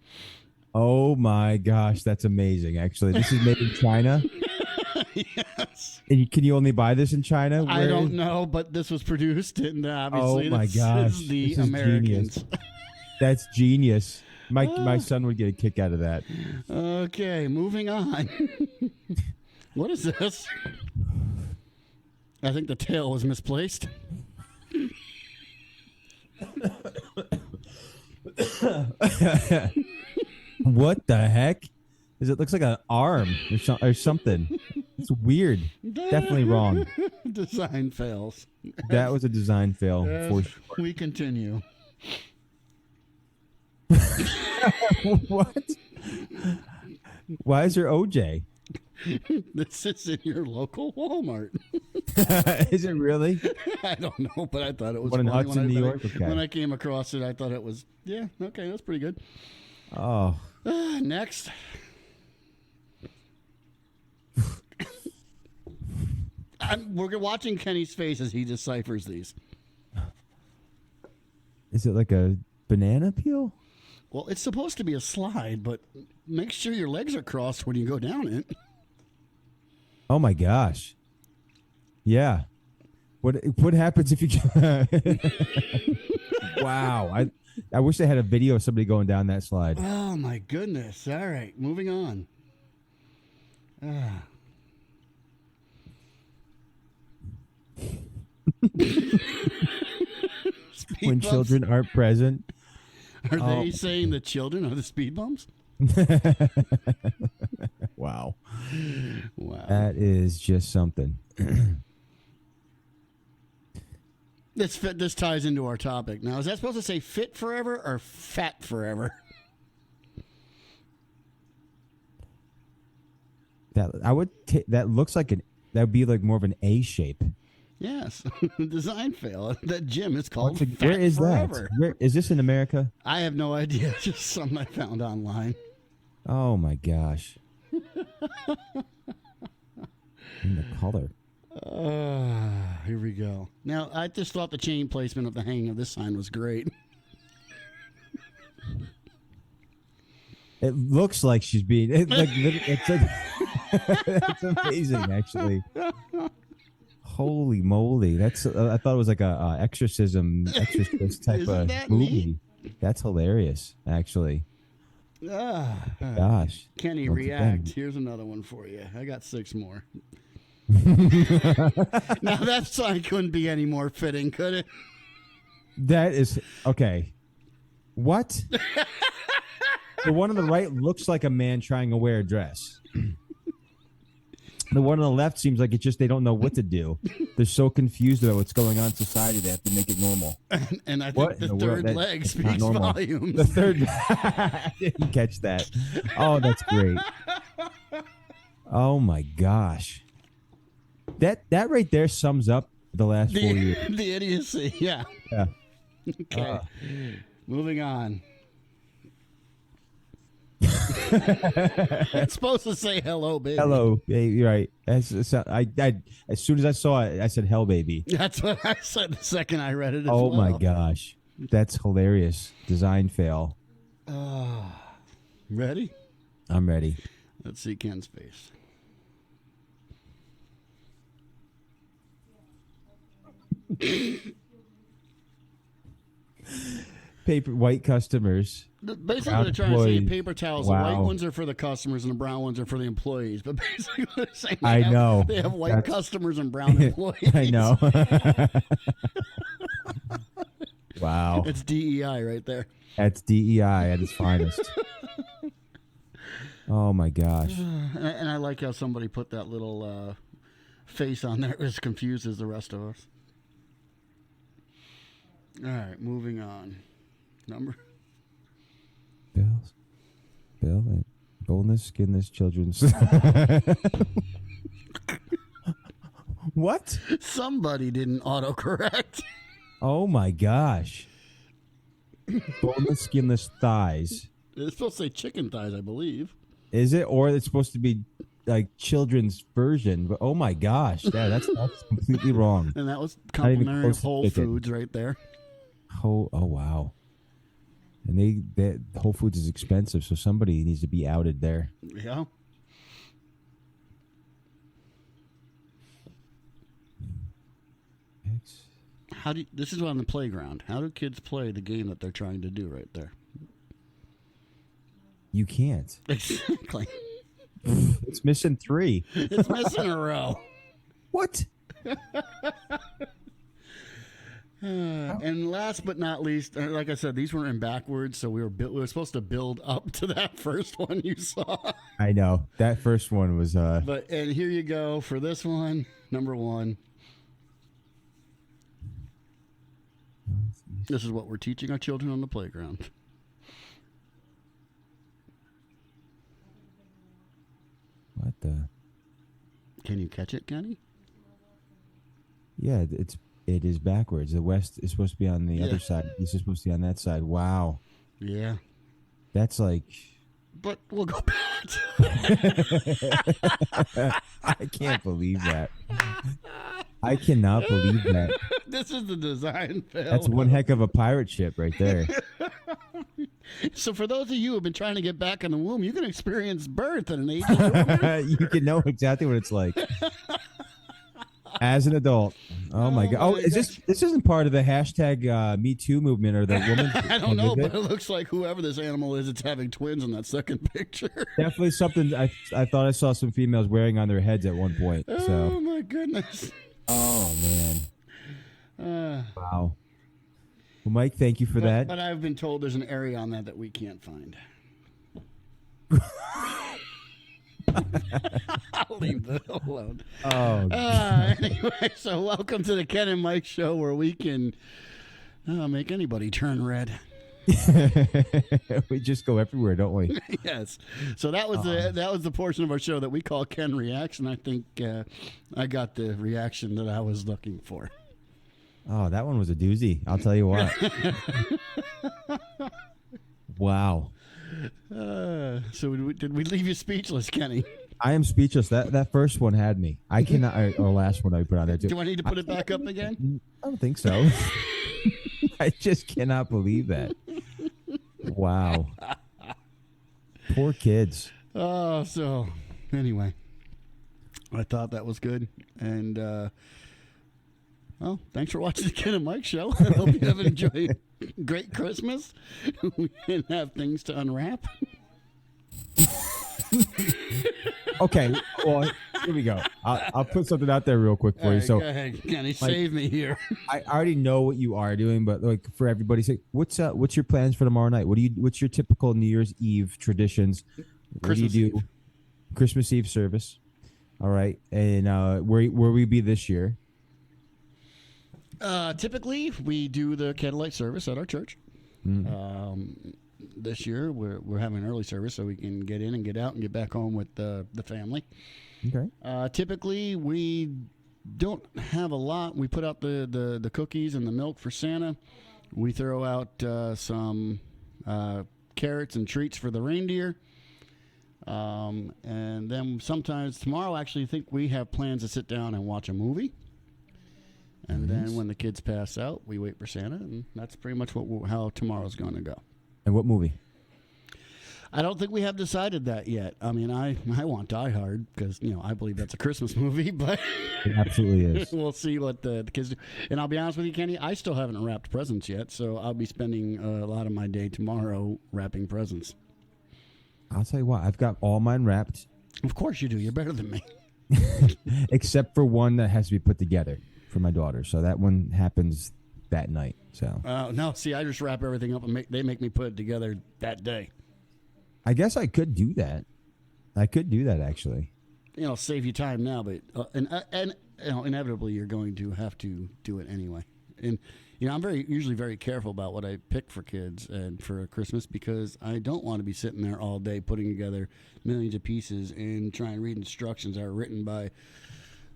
Speaker 2: Oh my gosh, that's amazing. Actually, this is made in China.
Speaker 1: Yes.
Speaker 2: And can you only buy this in China?
Speaker 1: I don't know, but this was produced in obviously.
Speaker 2: Oh my
Speaker 1: this
Speaker 2: gosh,
Speaker 1: is the
Speaker 2: this is
Speaker 1: Americans.
Speaker 2: genius. That's genius. My son would get a kick out of that.
Speaker 1: Okay, moving on. What is this? I think the tail was misplaced.
Speaker 2: What the heck? It looks like an arm or something. It's weird. Definitely wrong.
Speaker 1: Design fails.
Speaker 2: That was a design fail for sure.
Speaker 1: We continue.
Speaker 2: What? Why is there OJ?
Speaker 1: This is in your local Walmart.
Speaker 2: Is it really?
Speaker 1: I don't know, but I thought it was
Speaker 2: What, in
Speaker 1: funny
Speaker 2: Hudson, New York? Okay.
Speaker 1: When I came across it. I thought it was, yeah, okay, that's pretty good.
Speaker 2: Oh.
Speaker 1: Next. We're watching Kenny's face as he deciphers these.
Speaker 2: Is it like a banana peel?
Speaker 1: Well, it's supposed to be a slide, but make sure your legs are crossed when you go down it.
Speaker 2: Oh my gosh. Yeah. What happens if you Wow. I wish they had a video of somebody going down that slide.
Speaker 1: Oh my goodness. All right, moving on.
Speaker 2: When
Speaker 1: bumps?
Speaker 2: children aren't present.
Speaker 1: Are they saying the children are the speed bumps?
Speaker 2: Wow.
Speaker 1: Wow.
Speaker 2: That is just something.
Speaker 1: This ties into our topic. Now, is that supposed to say fit forever or fat forever?
Speaker 2: That looks like that would be like more of an A shape.
Speaker 1: Yes. Design fail. That gym is called Fat
Speaker 2: Where is
Speaker 1: Forever.
Speaker 2: that? Where is this in America?
Speaker 1: I have no idea. Just something I found online.
Speaker 2: Oh my gosh. And the color.
Speaker 1: Here we go. Now, I just thought the chain placement of the hanging of this sign was great.
Speaker 2: It looks like she's being. It's amazing, actually. Holy moly! I thought it was like a exorcist type
Speaker 1: Isn't
Speaker 2: of
Speaker 1: that
Speaker 2: movie. That's hilarious, actually. Gosh,
Speaker 1: Kenny,
Speaker 2: once
Speaker 1: react.
Speaker 2: again.
Speaker 1: Here's another one for you. I got 6 more. Now that sign couldn't be any more fitting, could it?
Speaker 2: That is okay. What? The one on the right looks like a man trying to wear a dress. The one on the left seems like they don't know what to do. They're so confused about what's going on in society they have to make it normal.
Speaker 1: And I think the third leg speaks volumes.
Speaker 2: The third, I didn't catch that. Oh, that's great. Oh my gosh. That right there sums up the last 4 years.
Speaker 1: The idiocy, yeah.
Speaker 2: Yeah.
Speaker 1: Okay. Moving on. It's supposed to say hello, baby.
Speaker 2: Hello, baby. Right. As soon as I saw it, I said, "Hell, baby."
Speaker 1: That's what I said the second I read it. As
Speaker 2: Oh
Speaker 1: well.
Speaker 2: my gosh, that's hilarious. Design fail.
Speaker 1: Ready?
Speaker 2: I'm ready.
Speaker 1: Let's see Ken's face.
Speaker 2: Paper white customers.
Speaker 1: Basically,
Speaker 2: brown
Speaker 1: they're trying to say
Speaker 2: employees.
Speaker 1: paper towels.
Speaker 2: Wow.
Speaker 1: The white ones are for the customers, and the brown ones are for the employees. But basically, they're saying
Speaker 2: I know.
Speaker 1: they have white customers and brown employees.
Speaker 2: I know. Wow.
Speaker 1: It's DEI right there.
Speaker 2: That's DEI at its finest. Oh my gosh.
Speaker 1: And I like how somebody put that little face on there as confused as the rest of us. All right, moving on. Number.
Speaker 2: Bill, boneless, skinless children's. What?
Speaker 1: Somebody didn't autocorrect.
Speaker 2: Oh my gosh. Boneless, skinless thighs.
Speaker 1: It's supposed to say chicken thighs, I believe.
Speaker 2: Is it? Or it's supposed to be like children's version. But oh my gosh. Yeah, that's completely wrong.
Speaker 1: And that was
Speaker 2: Not even
Speaker 1: complimentary
Speaker 2: close
Speaker 1: of
Speaker 2: to
Speaker 1: Whole
Speaker 2: chicken.
Speaker 1: Foods right there.
Speaker 2: Oh wow. And they Whole Foods is expensive, so somebody needs to be outed there.
Speaker 1: Yeah. This is on the playground. How do kids play the game that they're trying to do right there?
Speaker 2: You can't.
Speaker 1: Exactly.
Speaker 2: It's missing 3.
Speaker 1: It's missing a row.
Speaker 2: What?
Speaker 1: And last but not least, like I said, these were in backwards, so we were supposed to build up to that first one you saw.
Speaker 2: I know. That first one was
Speaker 1: And here you go for this one, number 1. This is what we're teaching our children on the playground.
Speaker 2: what the?
Speaker 1: Can you catch it, Kenny?
Speaker 2: Yeah, it is backwards. The west is supposed to be on the other side. East is supposed to be on that side. Wow.
Speaker 1: Yeah.
Speaker 2: That's like.
Speaker 1: But we'll go back.
Speaker 2: I can't believe that. I cannot believe that.
Speaker 1: This is the design fail.
Speaker 2: That's one heck of a pirate ship right there.
Speaker 1: So for those of you who have been trying to get back in the womb, you can experience birth at an age of your
Speaker 2: You can know exactly what it's like as an adult. Oh my god! Oh, is this isn't part of the hashtag Me Too movement or the woman?
Speaker 1: I don't know, but it looks like whoever this animal is, it's having twins in that second picture.
Speaker 2: Definitely something I thought I saw some females wearing on their heads at one point. So.
Speaker 1: Oh my goodness!
Speaker 2: Oh man! Wow. Well, Mike, thank you for that.
Speaker 1: But I've been told there's an area on that we can't find. I'll leave that alone.
Speaker 2: Oh.
Speaker 1: Anyway, so welcome to the Ken and Mike show, where we can make anybody turn red.
Speaker 2: We just go everywhere, don't we?
Speaker 1: Yes. So that was the portion of our show that we call Ken Reacts, and I think I got the reaction that I was looking for.
Speaker 2: Oh, that one was a doozy. I'll tell you what. Wow.
Speaker 1: So did we leave you speechless, Kenny?
Speaker 2: I am speechless. That first one had me. I cannot. Or last one I put on there too.
Speaker 1: Do I need to put it back up again?
Speaker 2: I don't think so. I just cannot believe that. Wow. Poor kids.
Speaker 1: Oh, so anyway, I thought that was good, and well, thanks for watching the Ken and Mike show. I hope you have enjoyed a great Christmas. We didn't have things to unwrap.
Speaker 2: Okay, well, here we go. I'll put something out there real quick for you. So,
Speaker 1: go ahead, Kenny, save me here.
Speaker 2: I already know what you are doing, but like for everybody's sake, what's your plans for tomorrow night? What's your typical New Year's Eve traditions? What do you do? Christmas Eve service. All right, and where will we be this year?
Speaker 1: Typically, we do the candlelight service at our church. This year, we're having an early service so we can get in and get out and get back home with the family.
Speaker 2: Okay.
Speaker 1: Typically, we don't have a lot. We put out the cookies and the milk for Santa. We throw out some carrots and treats for the reindeer. And then sometimes tomorrow, actually, I think we have plans to sit down and watch a movie. And then when the kids pass out, we wait for Santa, and that's pretty much how tomorrow's going to go.
Speaker 2: And what movie?
Speaker 1: I don't think we have decided that yet. I mean, I want Die Hard because, I believe that's a Christmas movie, but
Speaker 2: It absolutely is.
Speaker 1: we'll see what the kids do. And I'll be honest with you, Kenny, I still haven't wrapped presents yet, so I'll be spending a lot of my day tomorrow wrapping presents.
Speaker 2: I'll tell you what, I've got all mine wrapped.
Speaker 1: Of course you do. You're better than me.
Speaker 2: Except for one that has to be put together for my daughter. So that one happens that night. So
Speaker 1: No, see, I just wrap everything up and they make me put it together that day.
Speaker 2: I guess I could do that. I could do that, actually.
Speaker 1: Save you time now, but inevitably you're going to have to do it anyway. And I'm usually very careful about what I pick for kids and for Christmas because I don't want to be sitting there all day putting together millions of pieces and trying to read instructions that are written by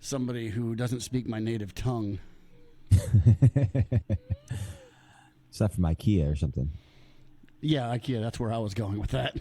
Speaker 1: somebody who doesn't speak my native tongue.
Speaker 2: Stuff from IKEA or something.
Speaker 1: Yeah, IKEA. That's where I was going with that.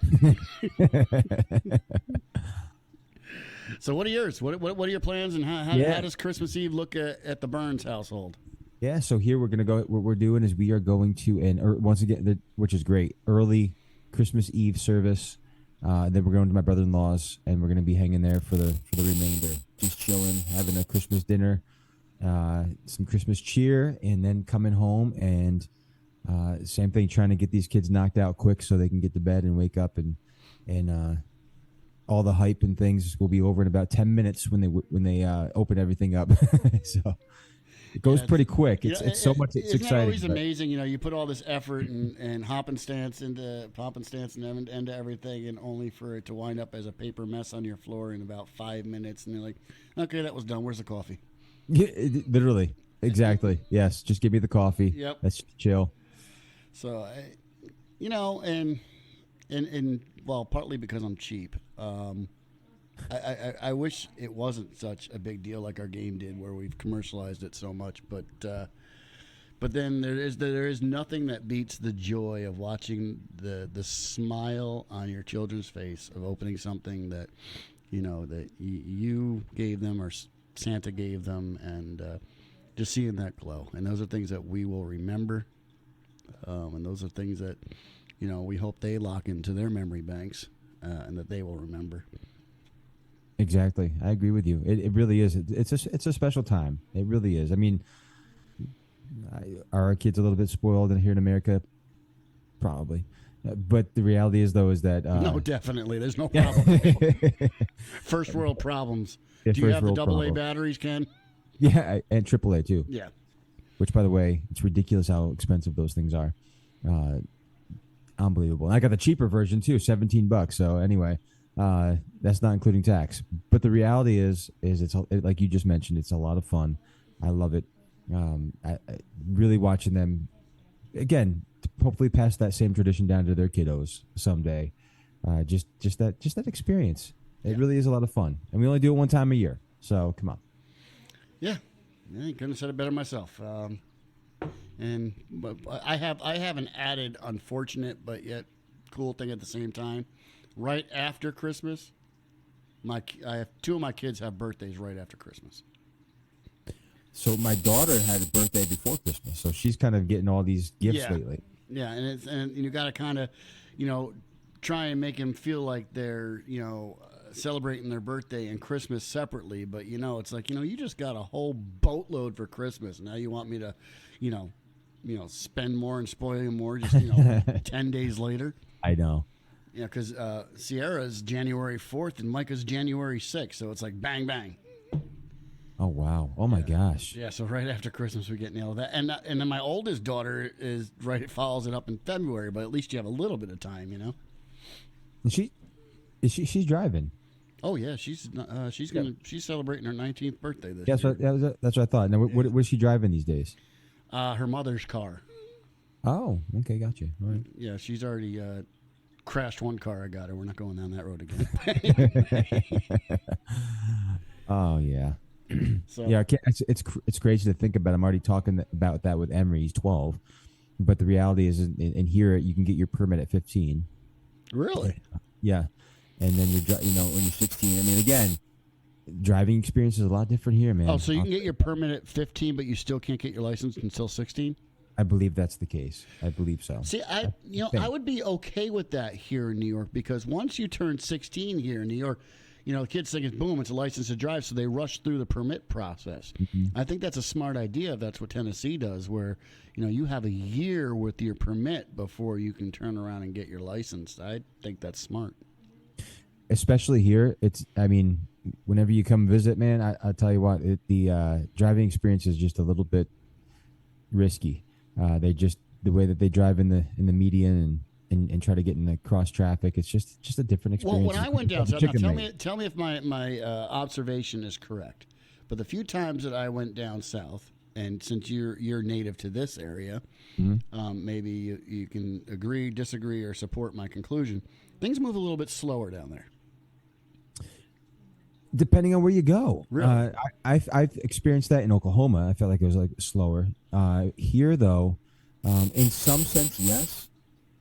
Speaker 1: So, what are yours? What are your plans, and how does Christmas Eve look at the Burns household?
Speaker 2: Yeah, so here we're gonna go. What we're doing is we are going to once again, which is great, early Christmas Eve service. Then we're going to my brother-in-law's, and we're gonna be hanging there for the remainder, just chilling, having a Christmas dinner, some Christmas cheer, and then coming home and same thing, trying to get these kids knocked out quick so they can get to bed and wake up, and all the hype and things will be over in about 10 minutes when they open everything up. So. It goes pretty quick. It's so much. It's exciting.
Speaker 1: It's always amazing. You put all this effort and happenstance into everything, and only for it to wind up as a paper mess on your floor in about 5 minutes. And they're like, "Okay, that was done. Where's the coffee?"
Speaker 2: Yeah, literally, exactly. Yes, just give me the coffee.
Speaker 1: Yep.
Speaker 2: Let's chill.
Speaker 1: So, well, partly because I'm cheap. I wish it wasn't such a big deal like our game did, where we've commercialized it so much. But then there is nothing that beats the joy of watching the smile on your children's face of opening something that that you gave them or Santa gave them, and just seeing that glow. And those are things that we will remember, and those are things that we hope they lock into their memory banks, and that they will remember.
Speaker 2: Exactly. I agree with you. It really is. It's a special time. It really is. I mean, are our kids a little bit spoiled here in America? Probably. But the reality is, though, is that...
Speaker 1: no, definitely. There's no problem. First world problems.
Speaker 2: Yeah,
Speaker 1: do you have the AA batteries, Ken?
Speaker 2: Yeah, and AAA, too.
Speaker 1: Yeah.
Speaker 2: Which, by the way, it's ridiculous how expensive those things are. Unbelievable. And I got the cheaper version, too, $17. So, anyway... that's not including tax, but the reality is it's like you just mentioned. It's a lot of fun. I love it. I really watching them again. Hopefully, pass that same tradition down to their kiddos someday. Just that experience. It really is a lot of fun, and we only do it one time a year. So come on.
Speaker 1: Yeah, I couldn't have said it better myself. But I have an added unfortunate but yet cool thing at the same time. Right after Christmas, I have two of my kids have birthdays right after Christmas.
Speaker 2: So my daughter had a birthday before Christmas, so she's kind of getting all these gifts lately.
Speaker 1: Yeah, and you got to kind of, try and make them feel like they're, celebrating their birthday and Christmas separately. But it's like you just got a whole boatload for Christmas. Now you want me to, spend more and spoil you more just 10 days later.
Speaker 2: I know.
Speaker 1: Yeah, because Sierra's January 4th and Micah's January 6th, so it's like bang, bang.
Speaker 2: Oh, wow. Oh, my gosh.
Speaker 1: Yeah, so right after Christmas we get nailed that. And then my oldest daughter follows it up in February, but at least you have a little bit of time,
Speaker 2: She's driving.
Speaker 1: Oh, yeah, she's celebrating her 19th birthday this
Speaker 2: year. That's what I thought. Now, what is she driving these days?
Speaker 1: Her mother's car.
Speaker 2: Oh, okay, gotcha. All right.
Speaker 1: Yeah, she's already... crashed one car. I got her. We're not going down that road again.
Speaker 2: Oh yeah.
Speaker 1: So
Speaker 2: Yeah, it's crazy to think about. I'm already talking about that with Emery. He's 12, but the reality is, in here you can get your permit at 15.
Speaker 1: really,
Speaker 2: Yeah, and then when you're 16. I mean, again, driving experience is a lot different here, man.
Speaker 1: oh, so you can get your permit at 15, but you still can't get your license until 16.
Speaker 2: I believe that's the case. I believe so.
Speaker 1: See, I would be okay with that here in New York, because once you turn 16 here in New York, the kids think it's boom, it's a license to drive, so they rush through the permit process.
Speaker 2: Mm-hmm.
Speaker 1: I think that's a smart idea if that's what Tennessee does, where you have a year with your permit before you can turn around and get your license. I think that's smart.
Speaker 2: Especially here, whenever you come visit, man, I tell you what, the driving experience is just a little bit risky. The way that they drive in the median and try to get in the cross traffic, it's just a different experience.
Speaker 1: Well, when I went down south, now tell me if my observation is correct. But the few times that I went down south, and since you're native to this area, maybe you can agree, disagree, or support my conclusion. Things move a little bit slower down there.
Speaker 2: Depending on where you go.
Speaker 1: Really?
Speaker 2: I've experienced that in Oklahoma. I felt like it was like slower. Here, though, in some sense, yes.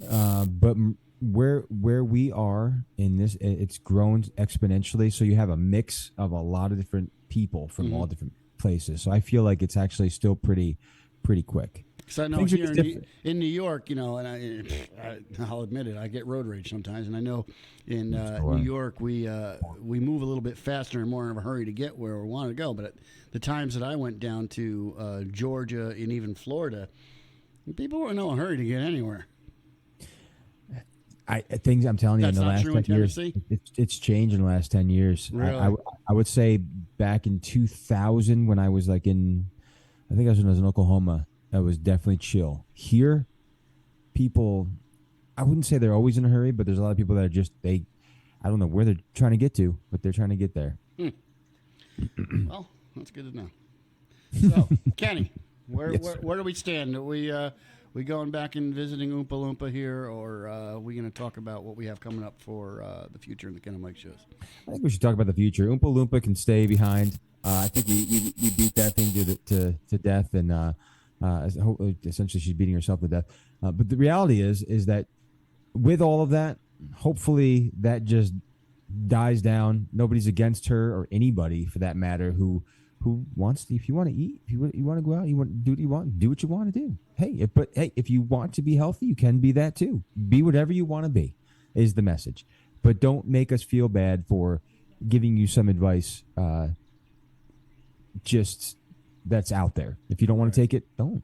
Speaker 2: But where we are in this, it's grown exponentially. So you have a mix of a lot of different people from all different places. So I feel like it's actually still pretty quick.
Speaker 1: Because I know here in New York, and I'll admit it, I get road rage sometimes, and I know in New York we move a little bit faster and more in a hurry to get where we want to go. But at the times that I went down to Georgia and even Florida, people were in no hurry to get anywhere.
Speaker 2: I'm telling you, in the last 10 years, it's changed in the last 10 years.
Speaker 1: Really?
Speaker 2: I would say back in 2000, when I was when I was in Oklahoma, that was definitely chill. Here, people, I wouldn't say they're always in a hurry, but there's a lot of people that are I don't know where they're trying to get to, but they're trying to get there.
Speaker 1: Well, that's good to know. So, Kenny, where do we stand? Are we going back and visiting Oompa Loompa here, or are we going to talk about what we have coming up for the future in the Ken and Mike shows?
Speaker 2: I think we should talk about the future. Oompa Loompa can stay behind. I think we beat that thing to death, and essentially she's beating herself to death. But the reality is that with all of that, hopefully that just dies down. Nobody's against her, or anybody for that matter, who wants to. If you want to eat, if you want to go out, you want to do what you want, do what you want to do. Hey, if you want to be healthy, you can be that too. Be whatever you want to be, is the message. But don't make us feel bad for giving you some advice. Just that's out there. If you don't want to take it, don't.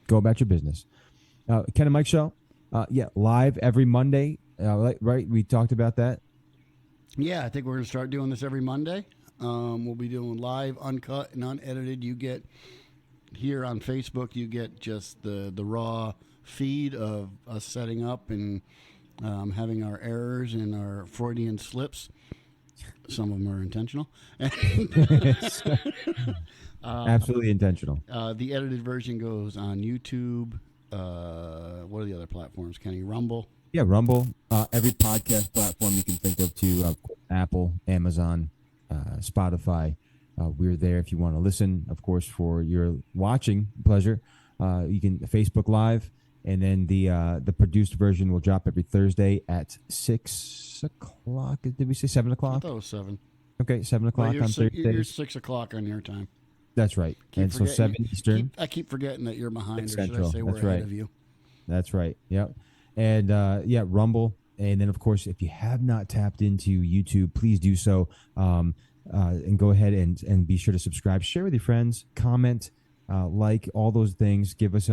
Speaker 2: Go about your business. Ken and Mike show, live every Monday. Right? We talked about that.
Speaker 1: Yeah, I think we're going to start doing this every Monday. We'll be doing live, uncut, and unedited. You get here on Facebook, you get just the raw feed of us setting up and having our errors and our Freudian slips. Some of them are intentional.
Speaker 2: Absolutely intentional.
Speaker 1: The edited version goes on YouTube. What are the other platforms, Kenny? Rumble?
Speaker 2: Yeah, Rumble. Every podcast platform you can think of, too. Apple, Amazon, Spotify. We're there if you want to listen, of course, for your watching pleasure. You can Facebook Live, and then the produced version will drop every Thursday at 6 o'clock. Did we say 7 o'clock?
Speaker 1: I thought it was 7.
Speaker 2: Okay, 7 o'clock on Thursday.
Speaker 1: You're 6 o'clock on your time.
Speaker 2: That's right. And so 7 Eastern.
Speaker 1: I keep forgetting that you're behind, or
Speaker 2: Central.
Speaker 1: should I say we're ahead of you?
Speaker 2: That's right. Yep. And Rumble. And then, of course, if you have not tapped into YouTube, please do so. And go ahead and be sure to subscribe, share with your friends, comment, like, all those things. Give us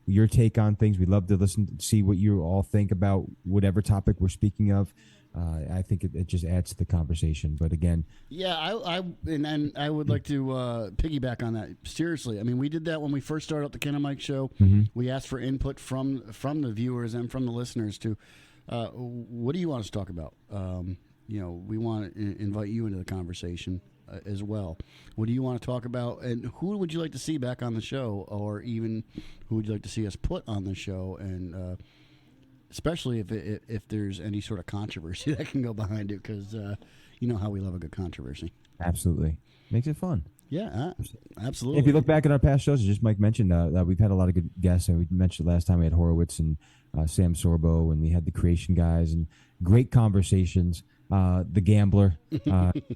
Speaker 2: your take on things. We'd love to listen, see what you all think about whatever topic we're speaking of. I think it just adds to the conversation. But again,
Speaker 1: I would like to piggyback on that. Seriously, I mean, we did that when we first started up the Ken and Mike show. Mm-hmm. We asked for input from the viewers and from the listeners to what do you want us to talk about. We want to invite you into the conversation as well. What do you want to talk about, and who would you like to see back on the show, or even who would you like to see us put on the show, and especially if there's any sort of controversy that can go behind it, because you know how we love a good controversy.
Speaker 2: Absolutely. Makes it fun.
Speaker 1: Yeah, absolutely.
Speaker 2: If you look back at our past shows, just Mike mentioned, we've had a lot of good guests. And we mentioned last time we had Horowitz and Sam Sorbo, and we had the Creation guys, and great conversations. The Gambler,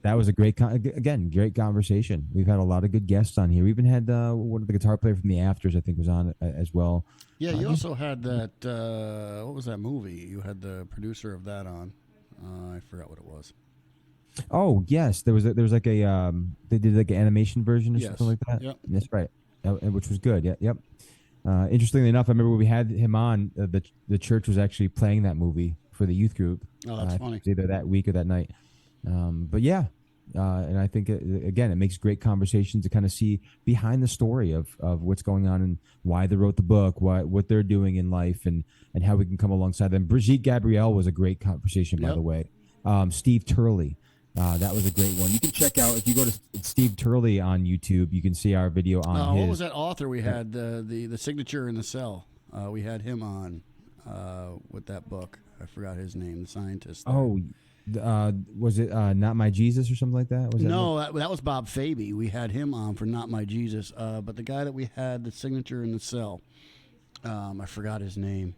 Speaker 2: that was a great conversation. We've had a lot of good guests on here. We even had one of the guitar player from the Afters, I think, was on as well.
Speaker 1: Yeah, you also had that. What was that movie? You had the producer of that on. I forgot what it was.
Speaker 2: Oh yes, there was like a they did like an animation version or something like that.
Speaker 1: Yep.
Speaker 2: That's right, which was good. Yeah, yep. Interestingly enough, I remember when we had him on, the church was actually playing that movie for the youth group.
Speaker 1: Oh, that's funny.
Speaker 2: Either that week or that night. But yeah, and I think again, it makes great conversations to kind of see behind the story of what's going on and why they wrote the book, what they're doing in life, and how we can come alongside them. Brigitte Gabrielle was a great conversation, by the way. Steve Turley. That was a great one. You can check out, if you go to Steve Turley on YouTube, you can see our video on his.
Speaker 1: What was that author we had, the Signature in the Cell? We had him on with that book. I forgot his name, the scientist there.
Speaker 2: Oh, was it Not My Jesus or something like that? Was
Speaker 1: that was Bob Faby. We had him on for Not My Jesus. But the guy that we had, the Signature in the Cell, I forgot his name.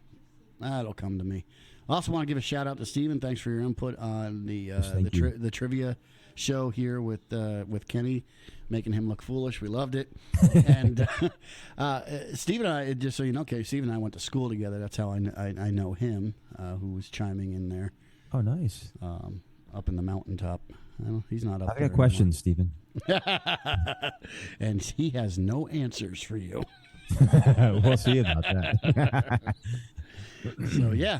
Speaker 1: That'll come to me. I also want to give a shout out to Steven. Thanks for your input on the trivia show here with Kenny, making him look foolish. We loved it. And Steven and I, just so you know, Steven and I went to school together. That's how I know him, who was chiming in there.
Speaker 2: Oh, nice.
Speaker 1: Up in the mountaintop. He's not up
Speaker 2: there. I got questions, Steven.
Speaker 1: And he has no answers for you.
Speaker 2: We'll see about that.
Speaker 1: So yeah,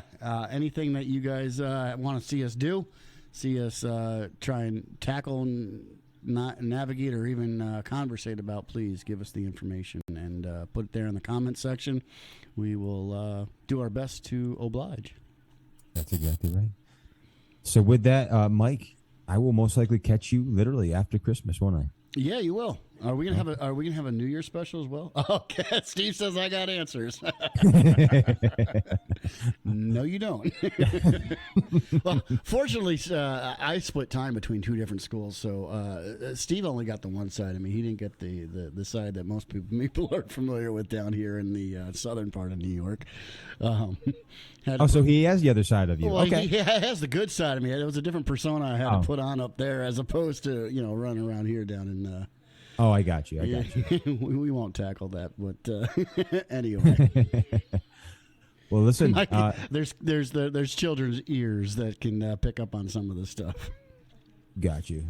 Speaker 1: anything that you guys want to see us do, try and tackle and navigate or even conversate about, please give us the information and put it there in the comment section. We will do our best to oblige.
Speaker 2: That's exactly right. So with that, Mike, I will most likely catch you literally after Christmas, won't I?
Speaker 1: Yeah, you will. Are we gonna have a New Year's special as well? Okay, Steve says I got answers. No, you don't. Well, fortunately, I split time between two different schools, so Steve only got the one side of me. He didn't get the side that most people are familiar with down here in the southern part of New York.
Speaker 2: So he has the other side of you.
Speaker 1: Well,
Speaker 2: okay,
Speaker 1: he has the good side of me. It was a different persona I had to put on up there, as opposed to running around here down in.
Speaker 2: I got you.
Speaker 1: We won't tackle that, but anyway.
Speaker 2: Well, listen.
Speaker 1: Mike, there's children's ears that can pick up on some of this stuff.
Speaker 2: Got you.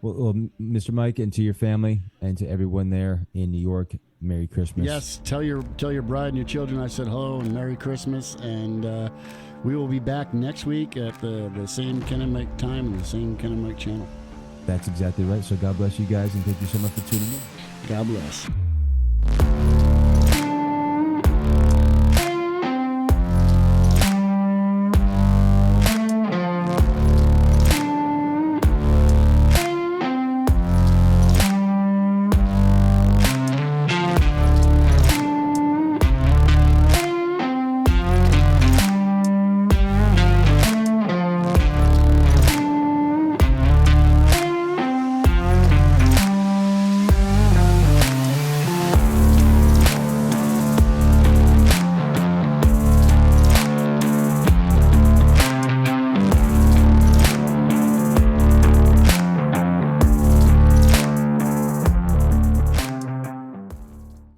Speaker 2: Well, Mr. Mike, and to your family and to everyone there in New York, Merry Christmas.
Speaker 1: Yes, tell your bride and your children I said hello and Merry Christmas, and we will be back next week at the same Ken and Mike time and the same Ken and Mike channel.
Speaker 2: That's exactly right. So God bless you guys, and thank you so much for tuning in.
Speaker 1: God bless.